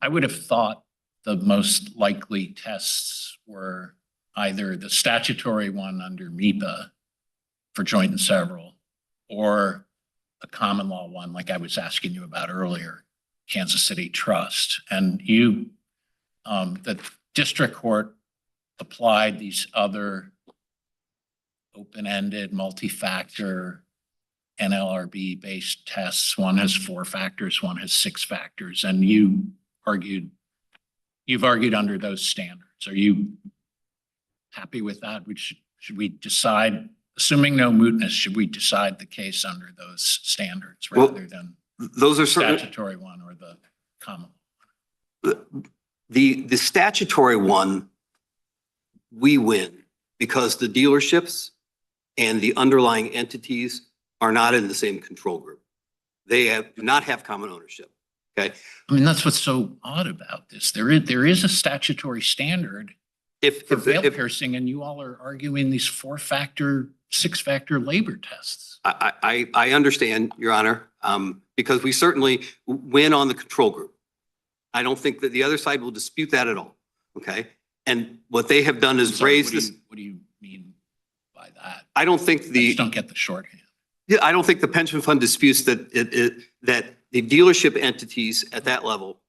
I would have thought the most likely tests were either the statutory one under MEPA for joint and several, or a common law one like I was asking you about earlier, Kansas City Trust. And the district court applied these other open-ended, multi-factor NLRB-based tests. One has 4 factors, one has 6 factors, and you've argued under those standards. Are you happy with that? Should we decide, assuming no mootness, should we decide the case under those standards rather than those are statutory one or the common one? The statutory one, we win because the dealerships and the underlying entities are not in the same control group. They do not have common ownership. Okay. I mean, that's what's so odd about this. There is a statutory standard for veil piercing, and you all are arguing these 4-factor, 6-factor labor tests. I understand, Your Honor, because we certainly win on the control group. I don't think that the other side will dispute that at all. Okay. And what they have done is raise this. What do you mean by that? I don't think I just don't get the shorthand. Yeah, I don't think the pension fund disputes that that the dealership entities at that level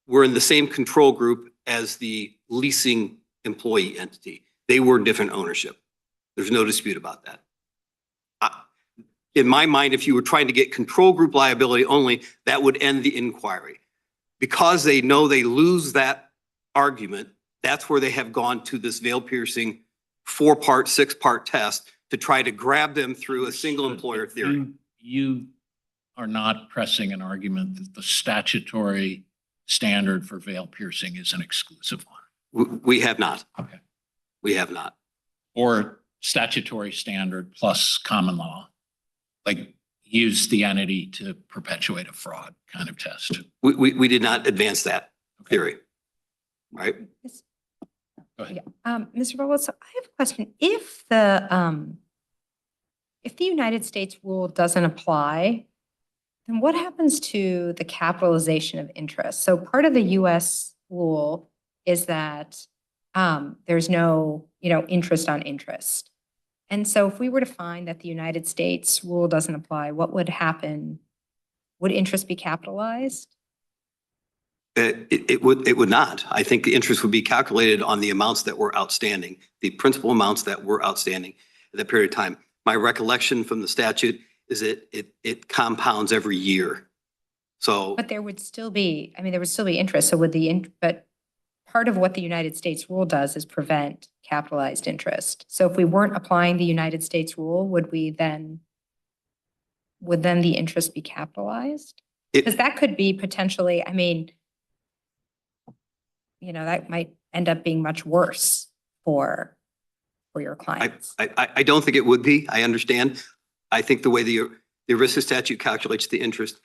were in the same control group as the leasing employee entity. They were different ownership. There's no dispute about that. In my mind, if you were trying to get control group liability only, that would end the inquiry. Because they know they lose that argument, that's where they have gone to this veil piercing 4-part, 6-part test to try to grab them through a single employer theory. You are not pressing an argument that the statutory standard for veil piercing is an exclusive one. We have not. Okay. We have not. Or statutory standard plus common law, like use the entity to perpetuate a fraud kind of test. We did not advance that theory, right? Go ahead. Yeah, Mr. Vogel, so I have a question. If the United States rule doesn't apply, then what happens to the capitalization of interest? So part of the US rule is that there's no, interest on interest. And so if we were to find that the United States rule doesn't apply, what would happen? Would interest be capitalized? It would not. I think the interest would be calculated on the amounts that were outstanding, the principal amounts that were outstanding at that period of time. My recollection from the statute is it compounds every year. So. But there would still be, there would still be interest. So but part of what the United States rule does is prevent capitalized interest. So if we weren't applying the United States rule, would then the interest be capitalized? Because that could be potentially, that might end up being much worse for your clients. I don't think it would be. I understand. I think the way the ERISA statute calculates the interest,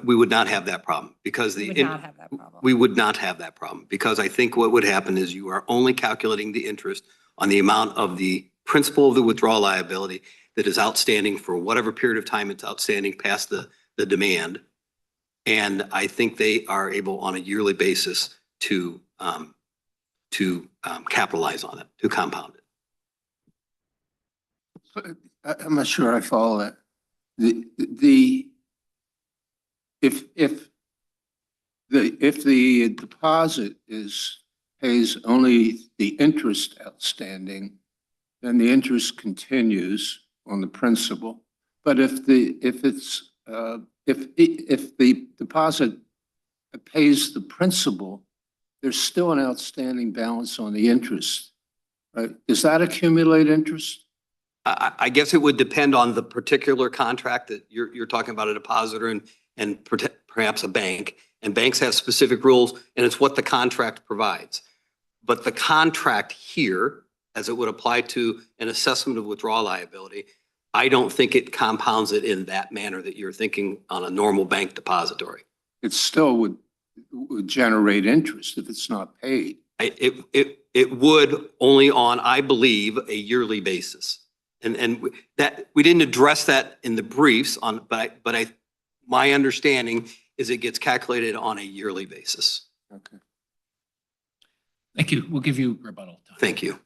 we would not have that problem because We would not have that problem. we would not have that problem because I think what would happen is you are only calculating the interest on the amount of the principal of the withdrawal liability that is outstanding for whatever period of time it's outstanding past the demand. And I think they are able on a yearly basis to capitalize on it, to compound it. I'm not sure I follow that. If the deposit pays only the interest outstanding, then the interest continues on the principal. But if the deposit pays the principal, there's still an outstanding balance on the interest. Right? Does that accumulate interest? I guess it would depend on the particular contract that you're talking about, a depositor and perhaps a bank. And banks have specific rules, and it's what the contract provides. But the contract here, as it would apply to an assessment of withdrawal liability, I don't think it compounds it in that manner that you're thinking on a normal bank depository. It still would generate interest if it's not paid. It would only on, I believe, a yearly basis. And that we didn't address that in the briefs but my understanding is it gets calculated on a yearly basis. Okay. Thank you. We'll give you rebuttal time. Thank you.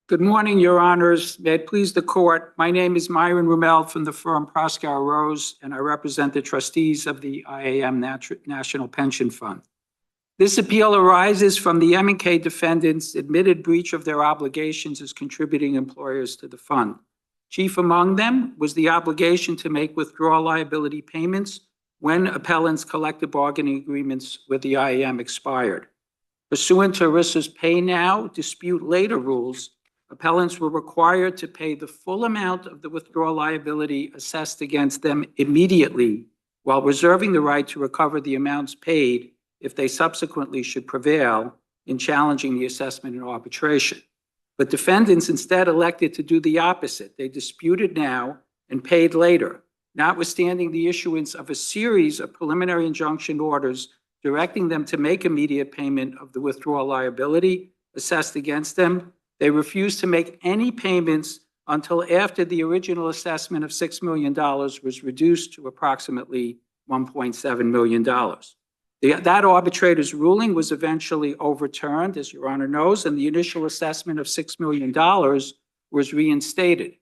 Good morning, Your Honors. May it please the court. My name is Myron Rumel from the firm Proskauer Rose, and I represent the trustees of the IAM National Pension Fund. This appeal arises from the M&K defendants' admitted breach of their obligations as contributing employers to the fund. Chief among them was the obligation to make withdrawal liability payments when appellants' collective bargaining agreements with the IAM expired. Pursuant to ERISA's pay now, dispute later rules, appellants were required to pay the full amount of the withdrawal liability assessed against them immediately, while reserving the right to recover the amounts paid if they subsequently should prevail in challenging the assessment in arbitration. But defendants instead elected to do the opposite. They disputed now and paid later, notwithstanding the issuance of a series of preliminary injunction orders directing them to make immediate payment of the withdrawal liability assessed against them. They refused to make any payments until after the original assessment of $6 million was reduced to approximately $1.7 million. That arbitrator's ruling was eventually overturned, as Your Honor knows, and the initial assessment of $6 million was reinstated.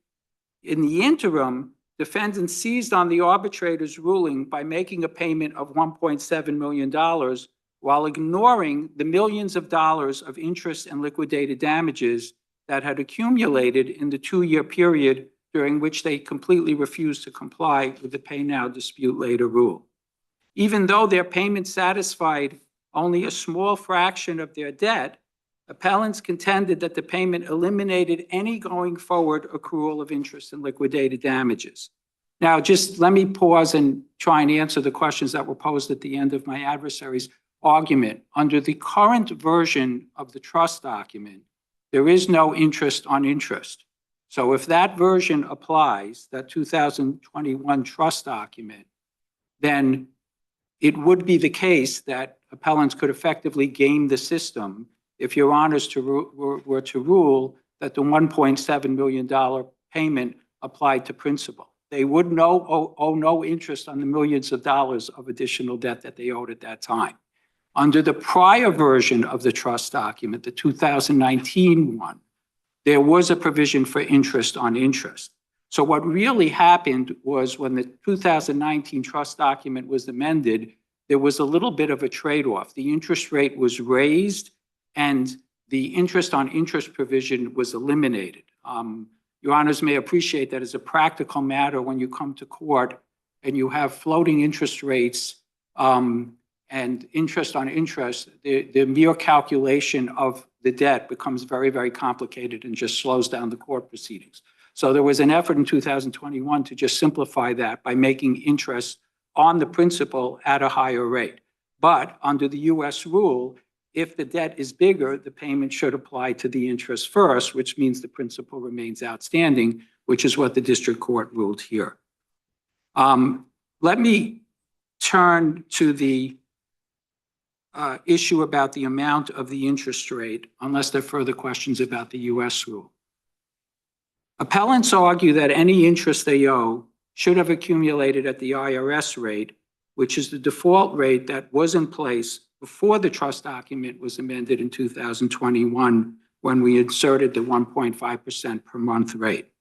In the interim, defendants seized on the arbitrator's ruling by making a payment of $1.7 million while ignoring the millions of dollars of interest and liquidated damages that had accumulated in the 2-year period during which they completely refused to comply with the pay now, dispute later rule. Even though their payment satisfied only a small fraction of their debt, appellants contended that the payment eliminated any going forward accrual of interest and liquidated damages. Now, just let me pause and try and answer the questions that were posed at the end of my adversary's argument. Under the current version of the trust document, there is no interest on interest. So if that version applies, that 2021 trust document, then it would be the case that appellants could effectively game the system if your honors were to rule that the $1.7 million payment applied to principal. They would owe no interest on the millions of dollars of additional debt that they owed at that time. Under the prior version of the trust document, the 2019 one, there was a provision for interest on interest. So what really happened was when the 2019 trust document was amended, there was a little bit of a trade-off. The interest rate was raised and the interest on interest provision was eliminated. Your honors may appreciate that as a practical matter, when you come to court and you have floating interest rates and interest on interest, the mere calculation of the debt becomes very, very complicated and just slows down the court proceedings. So there was an effort in 2021 to just simplify that by making interest on the principal at a higher rate. But under the US rule, if the debt is bigger, the payment should apply to the interest first, which means the principal remains outstanding, which is what the district court ruled here. Let me turn to the issue about the amount of the interest rate, unless there are further questions about the US rule. Appellants argue that any interest they owe should have accumulated at the IRS rate, which is the default rate that was in place before the trust document was amended in 2021 when we inserted the 1.5% per month rate.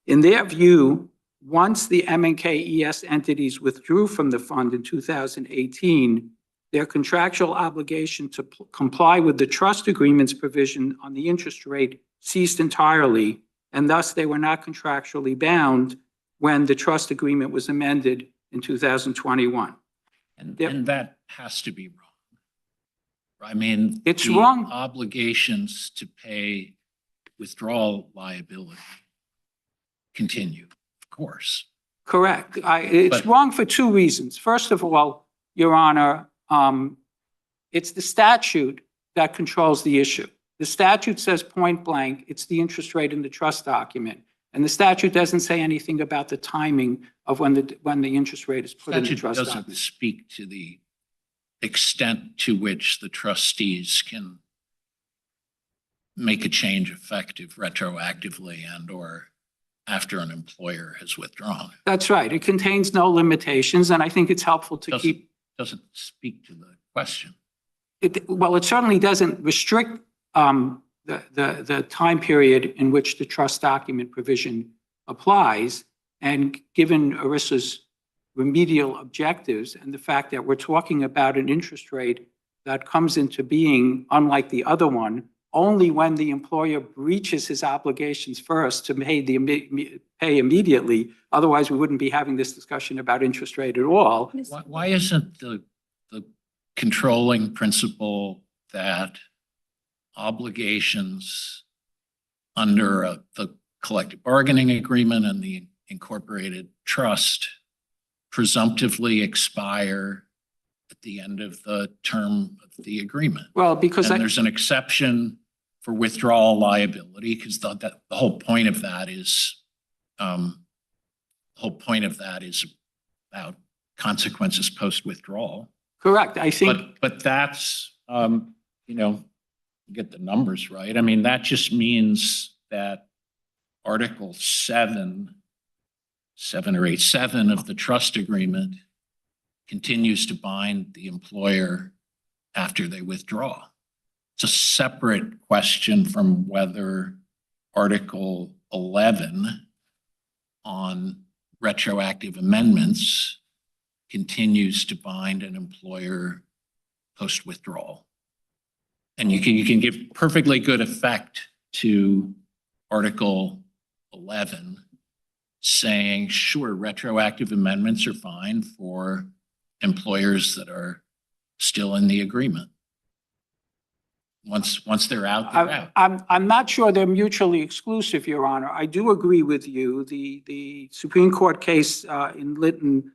In their view, once the M&KES entities withdrew from the fund in 2018, their contractual obligation to comply with the trust agreement's provision on the interest rate ceased entirely, and thus they were not contractually bound when the trust agreement was amended in 2021. And that has to be wrong. I mean, It's the wrong. obligations to pay withdrawal liability continue, of course. Correct. It's But- wrong for two reasons. First of all, Your Honor, it's the statute that controls the issue. The statute says point blank, it's the interest rate in the trust document. And the statute doesn't say anything about the timing of when the interest rate is put in the Statute trust doesn't document. speak to the extent to which the trustees can make a change effective retroactively and or after an employer has withdrawn. That's right. It contains no limitations, and I think it's helpful to keep. Doesn't speak to the question. Well, it certainly doesn't restrict the time period in which the trust document provision applies. And given ERISA's remedial objectives and the fact that we're talking about an interest rate that comes into being, unlike the other one, only when the employer breaches his obligations first to pay immediately. Otherwise, we wouldn't be having this discussion about interest rate at all. Why isn't the controlling principle that obligations under the collective bargaining agreement and the incorporated trust presumptively expire at the end of the term of the agreement? Well, because And there's an exception for withdrawal liability because the whole point of that is about consequences post-withdrawal. correct, I think. But that's, get the numbers right. I mean, that just means that Article 7 or 8.7 of the trust agreement continues to bind the employer after they withdraw. It's a separate question from whether Article 11 on retroactive amendments continues to bind an employer post-withdrawal. And you can give perfectly good effect to Article 11, saying, sure, retroactive amendments are fine for employers that are still in the agreement. Once they're out, they're out. I'm not sure they're mutually exclusive, Your Honor. I do agree with you. The Supreme Court case in Lytton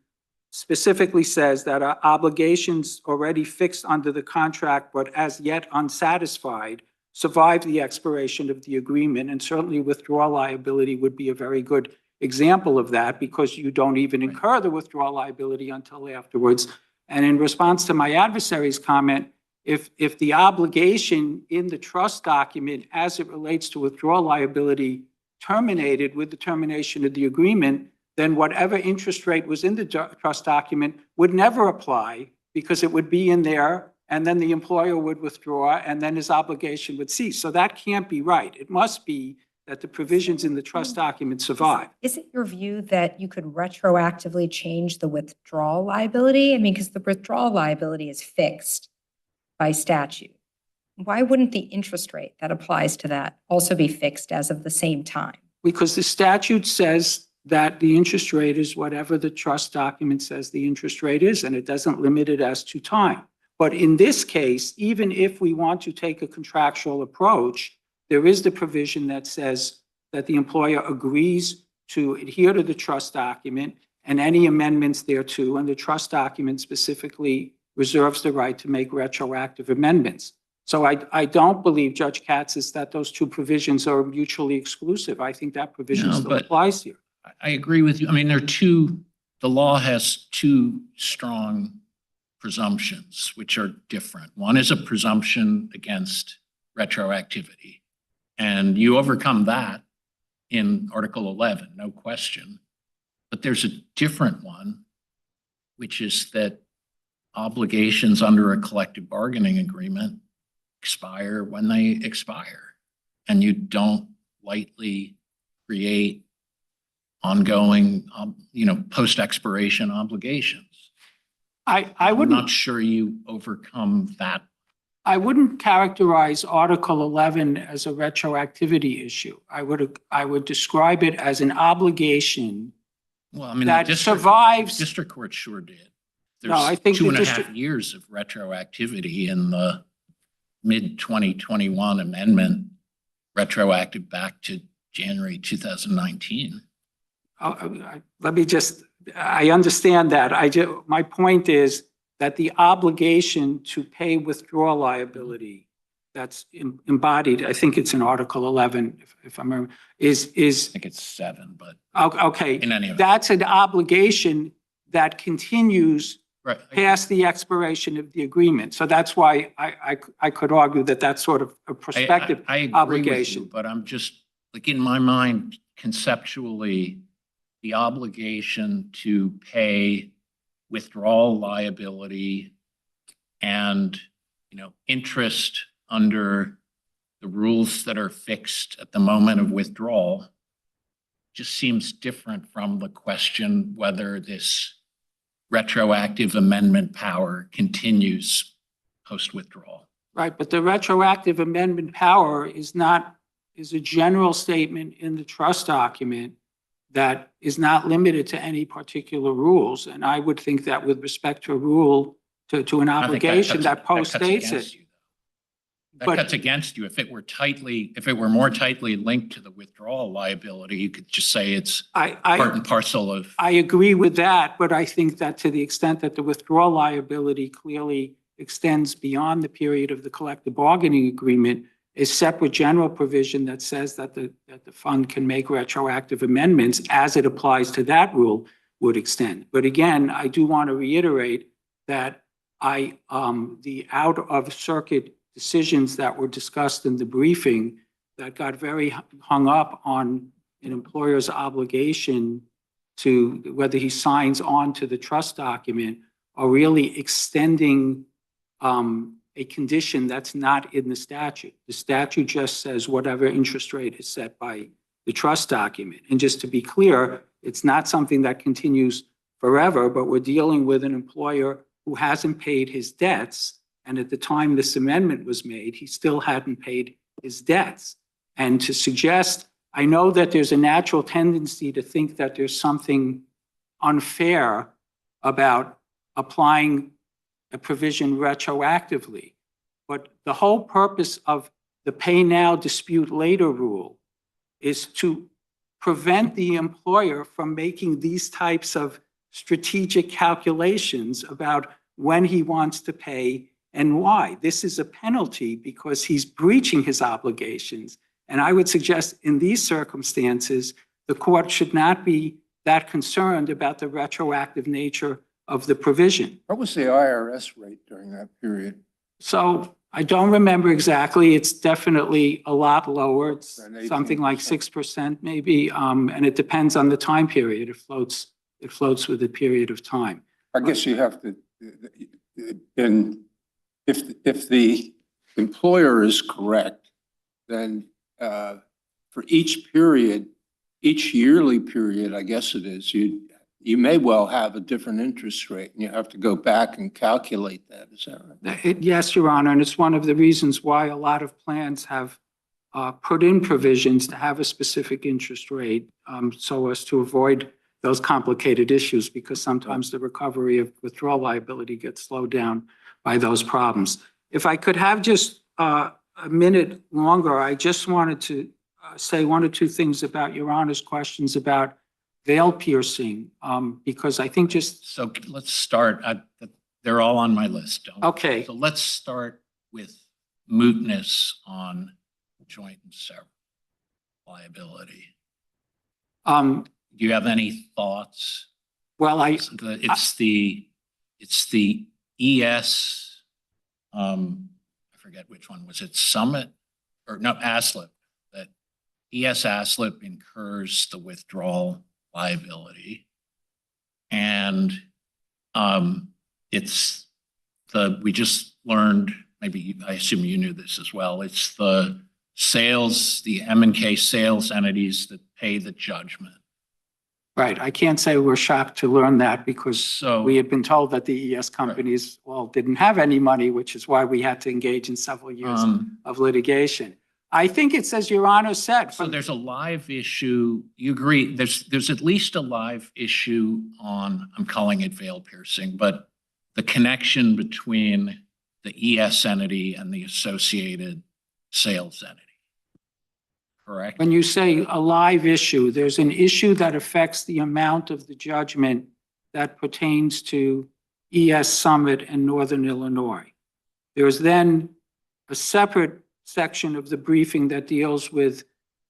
specifically says that obligations already fixed under the contract but as yet unsatisfied survive the expiration of the agreement, and certainly withdrawal liability would be a very good example of that, because you don't even incur the withdrawal liability until afterwards. And in response to my adversary's comment, if the obligation in the trust document as it relates to withdrawal liability terminated with the termination of the agreement, then whatever interest rate was in the trust document would never apply, because it would be in there, and then the employer would withdraw, and then his obligation would cease. So that can't be right. It must be that the provisions in the trust document survive. Is it your view that you could retroactively change the withdrawal liability? I mean, because the withdrawal liability is fixed by statute. Why wouldn't the interest rate that applies to that also be fixed as of the same time? Because the statute says that the interest rate is whatever the trust document says the interest rate is, and it doesn't limit it as to time. But in this case, even if we want to take a contractual approach, there is the provision that says that the employer agrees to adhere to the trust document and any amendments thereto, and the trust document specifically reserves the right to make retroactive amendments. So I don't believe, Judge Katsas, that those two provisions are mutually exclusive. I think that provision still applies here. I agree with you. I mean, the law has two strong presumptions, which are different. One is a presumption against retroactivity, and you overcome that in Article 11, no question. But there's a different one, which is that obligations under a collective bargaining agreement expire when they expire, and you don't lightly create ongoing, post-expiration obligations. I'm not sure you overcome that. I wouldn't characterize Article 11 as a retroactivity issue. I would describe it as an obligation. Well, I mean, that the survives. district court sure did. No, I think There's the 2.5 years of retroactivity in the mid-2021 amendment, retroactive back to January 2019. Let me just, I understand that. My point is that the obligation to pay withdrawal liability that's embodied, I think it's in Article 11, if I remember, is. I think it's 7, but. Okay. In any event. That's an obligation that continues Right. past the expiration of the agreement. So that's why I could argue that that's sort of a prospective I agree obligation. with you, but I'm just, like, in my mind, conceptually, the obligation to pay withdrawal liability and, interest under the rules that are fixed at the moment of withdrawal just seems different from the question whether this retroactive amendment power continues post-withdrawal. Right, but the retroactive amendment power is a general statement in the trust document that is not limited to any particular rules. And I would think that with respect to a rule, to an obligation that postdates it. That cuts against you. If it were more tightly linked to the withdrawal liability, you could just say it's part and parcel of. I agree with that, but I think that to the extent that the withdrawal liability clearly extends beyond the period of the collective bargaining agreement, a separate general provision that says that the fund can make retroactive amendments as it applies to that rule would extend. But again, I do want to reiterate that the out of circuit decisions that were discussed in the briefing that got very hung up on an employer's obligation to whether he signs on to the trust document are really extending a condition that's not in the statute. The statute just says whatever interest rate is set by the trust document. And just to be clear, It's not something that continues forever, but we're dealing with an employer who hasn't paid his debts. And at the time this amendment was made, he still hadn't paid his debts. And to suggest, I know that there's a natural tendency to think that there's something unfair about applying a provision retroactively. But the whole purpose of the pay now, dispute later rule is to prevent the employer from making these types of strategic calculations about when he wants to pay and why. This is a penalty because he's breaching his obligations. And I would suggest in these circumstances, the court should not be that concerned about the retroactive nature of the provision. What was the IRS rate during that period? So I don't remember exactly. It's definitely a lot lower. It's Than something like 18%. 6% maybe. And it depends on the time period. It floats with a period of time. I guess you have to, and if the employer is correct, then for each period, each yearly period, I guess it is, you may well have a different interest rate, and you have to go back and calculate that. Is that right? Yes, Your Honor, and it's one of the reasons why a lot of plans have put in provisions to have a specific interest rate so as to avoid those complicated issues, because sometimes the recovery of withdrawal liability gets slowed down by those problems. If I could have just a minute longer, I just wanted to say one or two things about Your Honor's questions about veil piercing, because I think just... So let's start, they're all on my list. Okay. So let's start with mootness on joint and several liability. Do you have any thoughts? Well, It's the ES, I forget which one, was it Summit? Or no, ASLIP, that ES ASLIP incurs the withdrawal liability. And we just learned, maybe I assume you knew this as well, it's the M&K sales entities that pay the judgment. right. I can't say we're shocked to learn that because we had been told that the ES companies all didn't have any money, which is why we had to engage in several years of litigation. I think it's, as Your Honor said. So there's a live issue. You agree, there's at least a live issue on, I'm calling it veil piercing, but the connection between the ES entity and the associated sales entity. Correct? When you say a live issue, there's an issue that affects the amount of the judgment that pertains to ES Summit and Northern Illinois. There's then a separate section of the briefing that deals with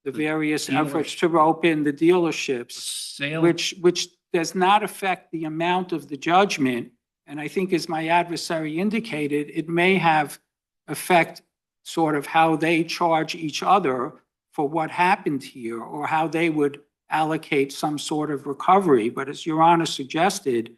the various efforts to rope in the dealerships, which does not affect the amount of the judgment. And I think, as my adversary indicated, it may have affect sort of how they charge each other for what happened here, or how they would allocate some sort of recovery. But as Your Honor suggested,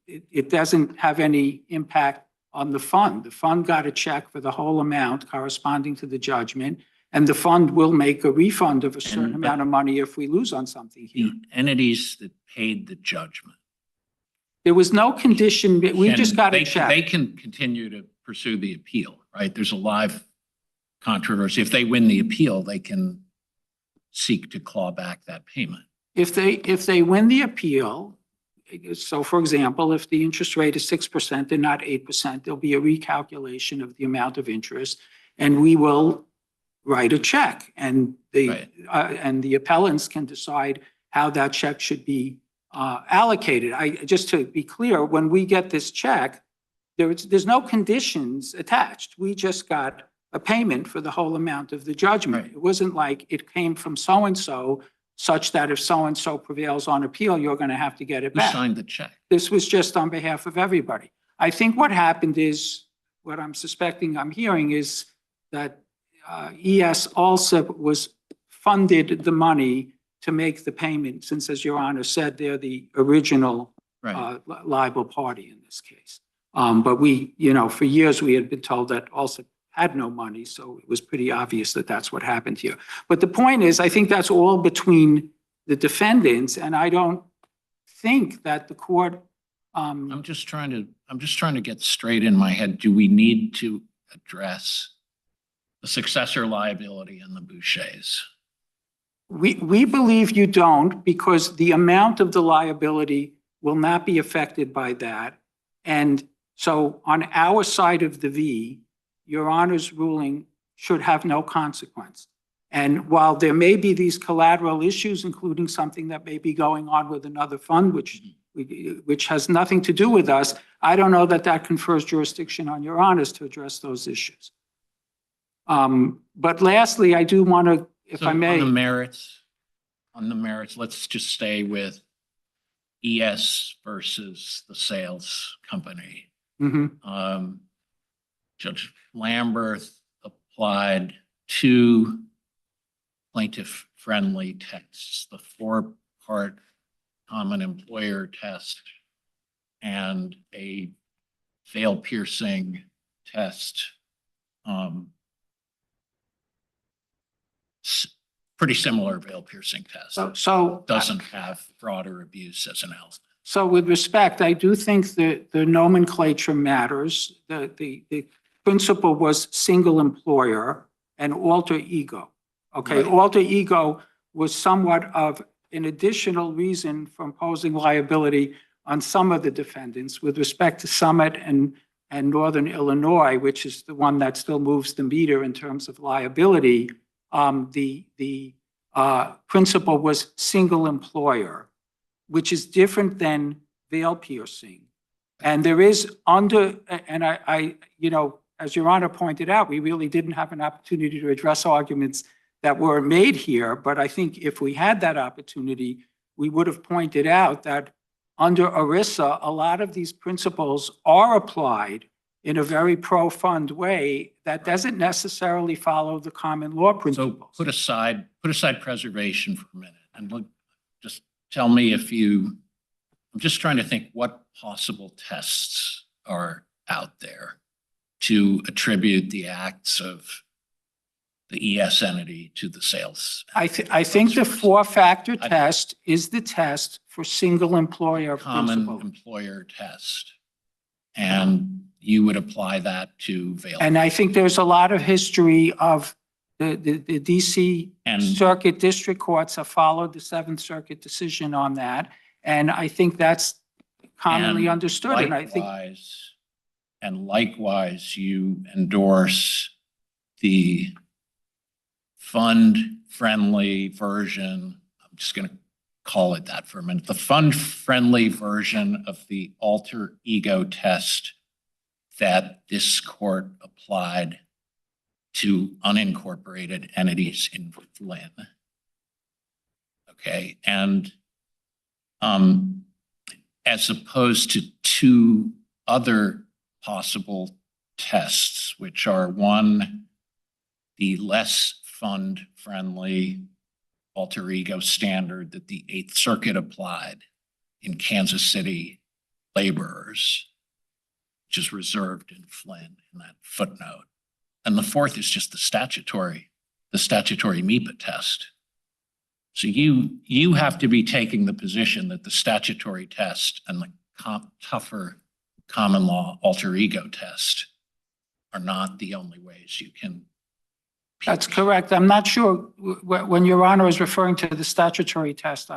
it doesn't have any impact on the fund. The fund got a check for the whole amount corresponding to the judgment, and the fund will make a refund of a certain amount of money if we lose on something here. The entities that paid the judgment. There was no condition, we just got a check. They can continue to pursue the appeal, right? There's a live controversy. If they win the appeal, they can seek to claw back that payment. If they win the appeal, so for example, if the interest rate is 6% and not 8%, there'll be a recalculation of the amount of interest, and we will write a check, and the appellants can decide how that check should be allocated. Just to be clear, when we get this check, there's no conditions attached. We just got a payment for the whole amount of the judgment. It wasn't like it came from so-and-so, such that if so-and-so prevails on appeal, you're going to have to get it back. Who signed the check? This was just on behalf of everybody. I think what happened is, what I'm suspecting I'm hearing is that ES also was funded the money to make the payment, since, as Your Honor said, they're the original liable party in this case. But we, for years, we had been told that also had no money, so it was pretty obvious that that's what happened here. But the point is, I think that's all between the defendants, and I don't think that the court, I'm just trying to get straight in my head. Do we need to address the successor liability in the Bouchers? we believe you don't, because the amount of the liability will not be affected by that. And so on our side of the V, Your Honor's ruling should have no consequence. And while there may be these collateral issues, including something that may be going on with another fund, which has nothing to do with us, I don't know that that confers jurisdiction on Your Honors to address those issues. But lastly, I do want to, if I may. On the merits, let's just stay with ES versus the sales company. Judge Lamberth applied 2 plaintiff-friendly tests, the 4-part common employer test and a veil-piercing test. Pretty similar veil-piercing test. So doesn't have broader abuse as an element. So with respect, I do think that the nomenclature matters. The principle was single employer and alter ego. Okay, Right. alter ego was somewhat of an additional reason for imposing liability on some of the defendants. With respect to Summit and Northern Illinois, which is the one that still moves the meter in terms of liability, the principle was single employer, which is different than veil piercing. And there is and I, as Your Honor pointed out, we really didn't have an opportunity to address arguments that were made here. But I think if we had that opportunity, we would have pointed out that under ERISA, a lot of these principles are applied in a very pro-fund way that doesn't necessarily follow the common law principles. So put aside preservation for a minute and look, just tell me I'm just trying to think what possible tests are out there to attribute the acts of the ES entity to the sales. I think the 4-factor test is the test for single employer Common principle. employer test. And you would apply that to veil. And I think there's a lot of history of the DC Circuit District Courts have followed the 7th Circuit decision on that. And I think that's commonly understood. And I think likewise, you endorse the fund-friendly version. I'm just going to call it that for a minute. The fund-friendly version of the alter ego test that this court applied to unincorporated entities in Flynn. Okay, and as opposed to 2 other possible tests, which are 1, the less fund-friendly alter ego standard that the 8th Circuit applied in Kansas City laborers, which is reserved in Flynn in that footnote. And the 4th is just the statutory MEPA test. So you have to be taking the position that the statutory test and the tougher common law alter ego test are not the only ways you can. that's correct. I'm not sure when Your Honor is referring to the statutory test,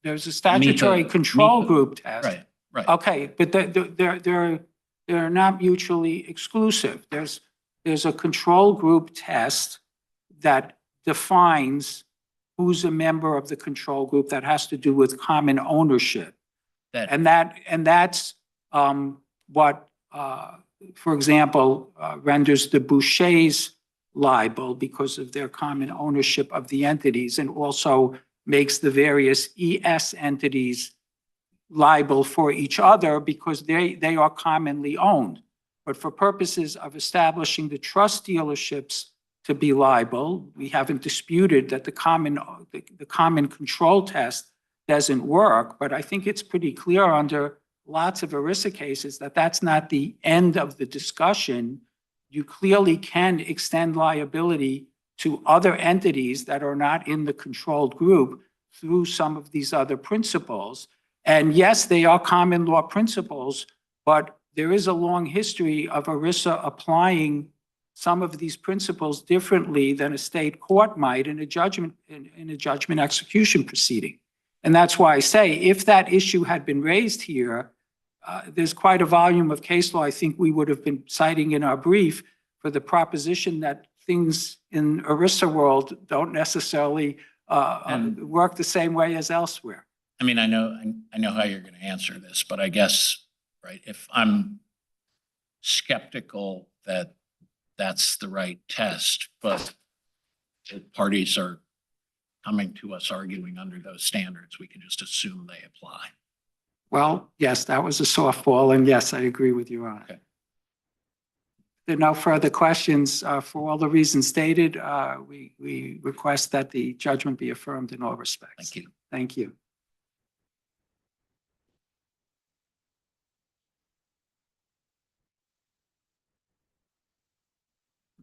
there's a statutory control group test. Right. Okay, but they're not mutually exclusive. There's a control group test that defines who's a member of the control group that has to do with common ownership. And that's what, for example, renders the Bouchers liable because of their common ownership of the entities, and also makes the various ES entities liable for each other because they are commonly owned. But for purposes of establishing the trust dealerships to be liable, we haven't disputed that the common control test doesn't work. But I think it's pretty clear under lots of ERISA cases that that's not the end of the discussion. You clearly can extend liability to other entities that are not in the controlled group through some of these other principles. And yes, they are common law principles, but there is a long history of ERISA applying some of these principles differently than a state court might in a judgment execution proceeding. And that's why I say, if that issue had been raised here, there's quite a volume of case law I think we would have been citing in our brief for the proposition that things in ERISA world don't necessarily work the same way as elsewhere. I mean, I know how you're going to answer this, but I guess, right, if I'm skeptical that that's the right test, but the parties are coming to us arguing under those standards, we can just assume they apply. Well, yes, that was a softball, and yes, I agree with you on it. Okay. There are no further questions. For all the reasons stated, we request that the judgment be affirmed in all respects. Thank you. Thank you.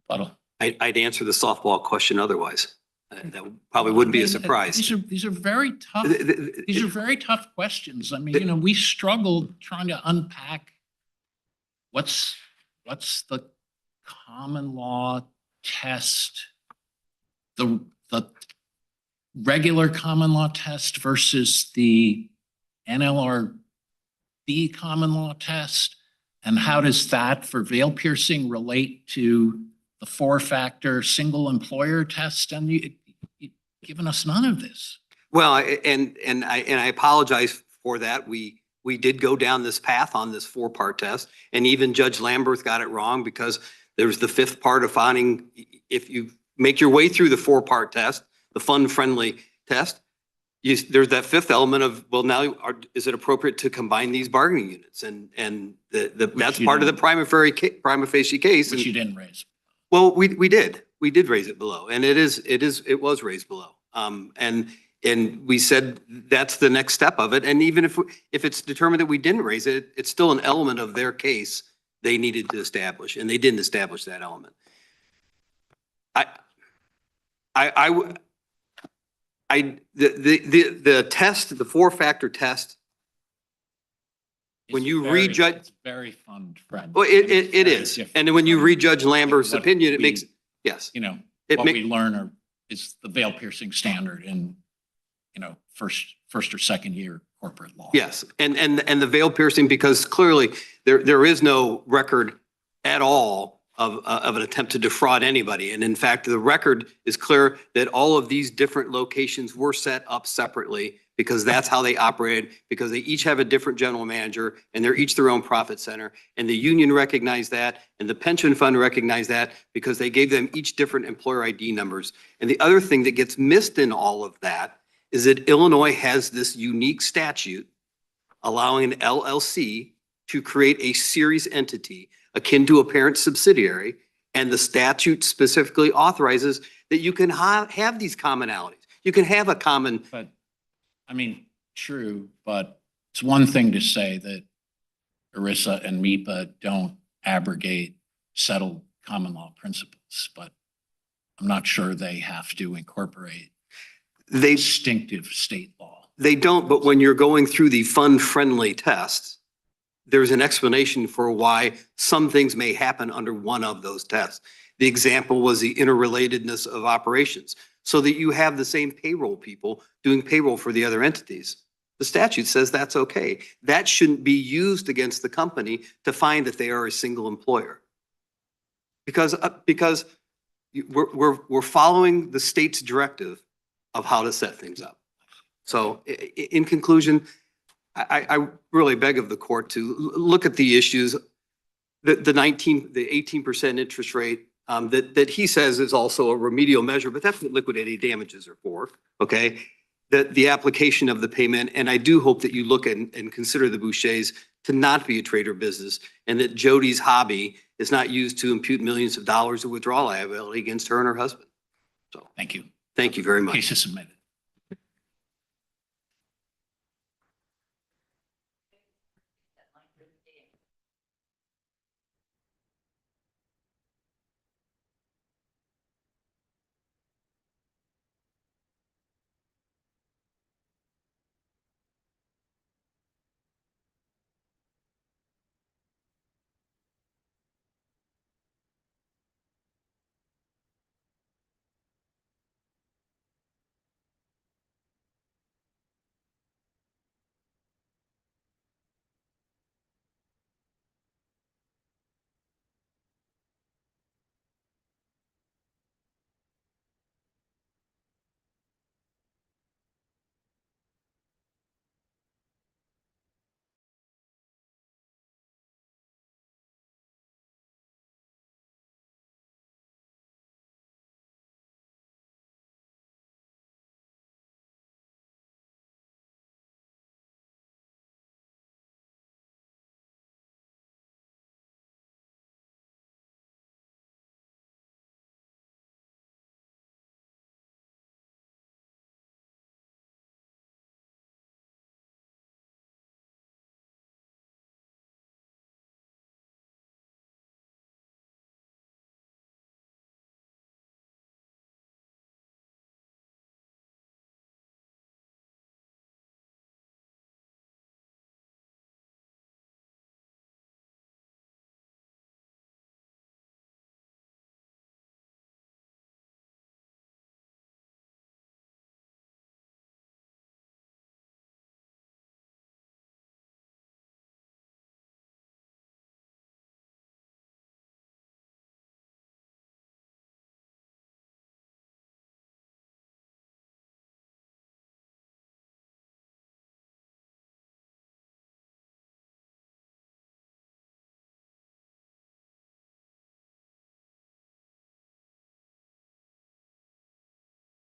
Buttle. I'd answer the softball question otherwise. That probably wouldn't be a surprise. These are very tough. These are very tough questions. I mean, we struggled trying to unpack what's the common law test, the regular common law test versus the NLRB common law test, and how does that for veil piercing relate to the 4-factor single employer test? And you've given us none of this. Well, and I apologize for that. We did go down this path on this 4-part test, and even Judge Lamberth got it wrong because there's the 5th part of finding, if you make your way through the 4-part test, the fund-friendly test, there's that 5th element of, well, now is it appropriate to combine these bargaining units? And that's part of the prima facie case. Which you didn't raise. Well, we did raise it below, and it was raised below. And we said that's the next step of it. And even if it's determined that we didn't raise it, it's still an element of their case they needed to establish, and they didn't establish that element. The test, the 4-factor test, when you rejudge, it's very fund friendly. well, it is. And then when you rejudge Lamberth's opinion, it makes, yes. You know, It what ma- we learn is the veil piercing standard in, first or second year corporate law. Yes, and the veil piercing, because clearly there is no record at all of an attempt to defraud anybody. And in fact, the record is clear that all of these different locations were set up separately because that's how they operated, because they each have a different general manager and they're each their own profit center. And the union recognized that, and the pension fund recognized that because they gave them each different employer ID numbers. And the other thing that gets missed in all of that is that Illinois has this unique statute allowing an LLC to create a series entity akin to a parent subsidiary. And the statute specifically authorizes that you can have these commonalities. You can have a common. But, I mean, true, but it's one thing to say that ERISA and MEPA don't abrogate settled common law principles, but I'm not sure they have to incorporate distinctive state law. They don't, but when you're going through the fund-friendly tests, there's an explanation for why some things may happen under one of those tests. The example was the interrelatedness of operations, so that you have the same payroll people doing payroll for the other entities. The statute says that's okay. That shouldn't be used against the company to find that they are a single employer. Because we're following the state's directive of how to set things up. So in conclusion, I really beg of the court to look at the issues, the 18% interest rate that he says is also a remedial measure, but that's what liquidated damages are for, okay? The application of the payment, and I do hope that you look and consider the Bouchers to not be a trader business, and that Jody's hobby is not used to impute millions of dollars of withdrawal liability against her and her husband. So Thank you. thank you very much. Case is submitted.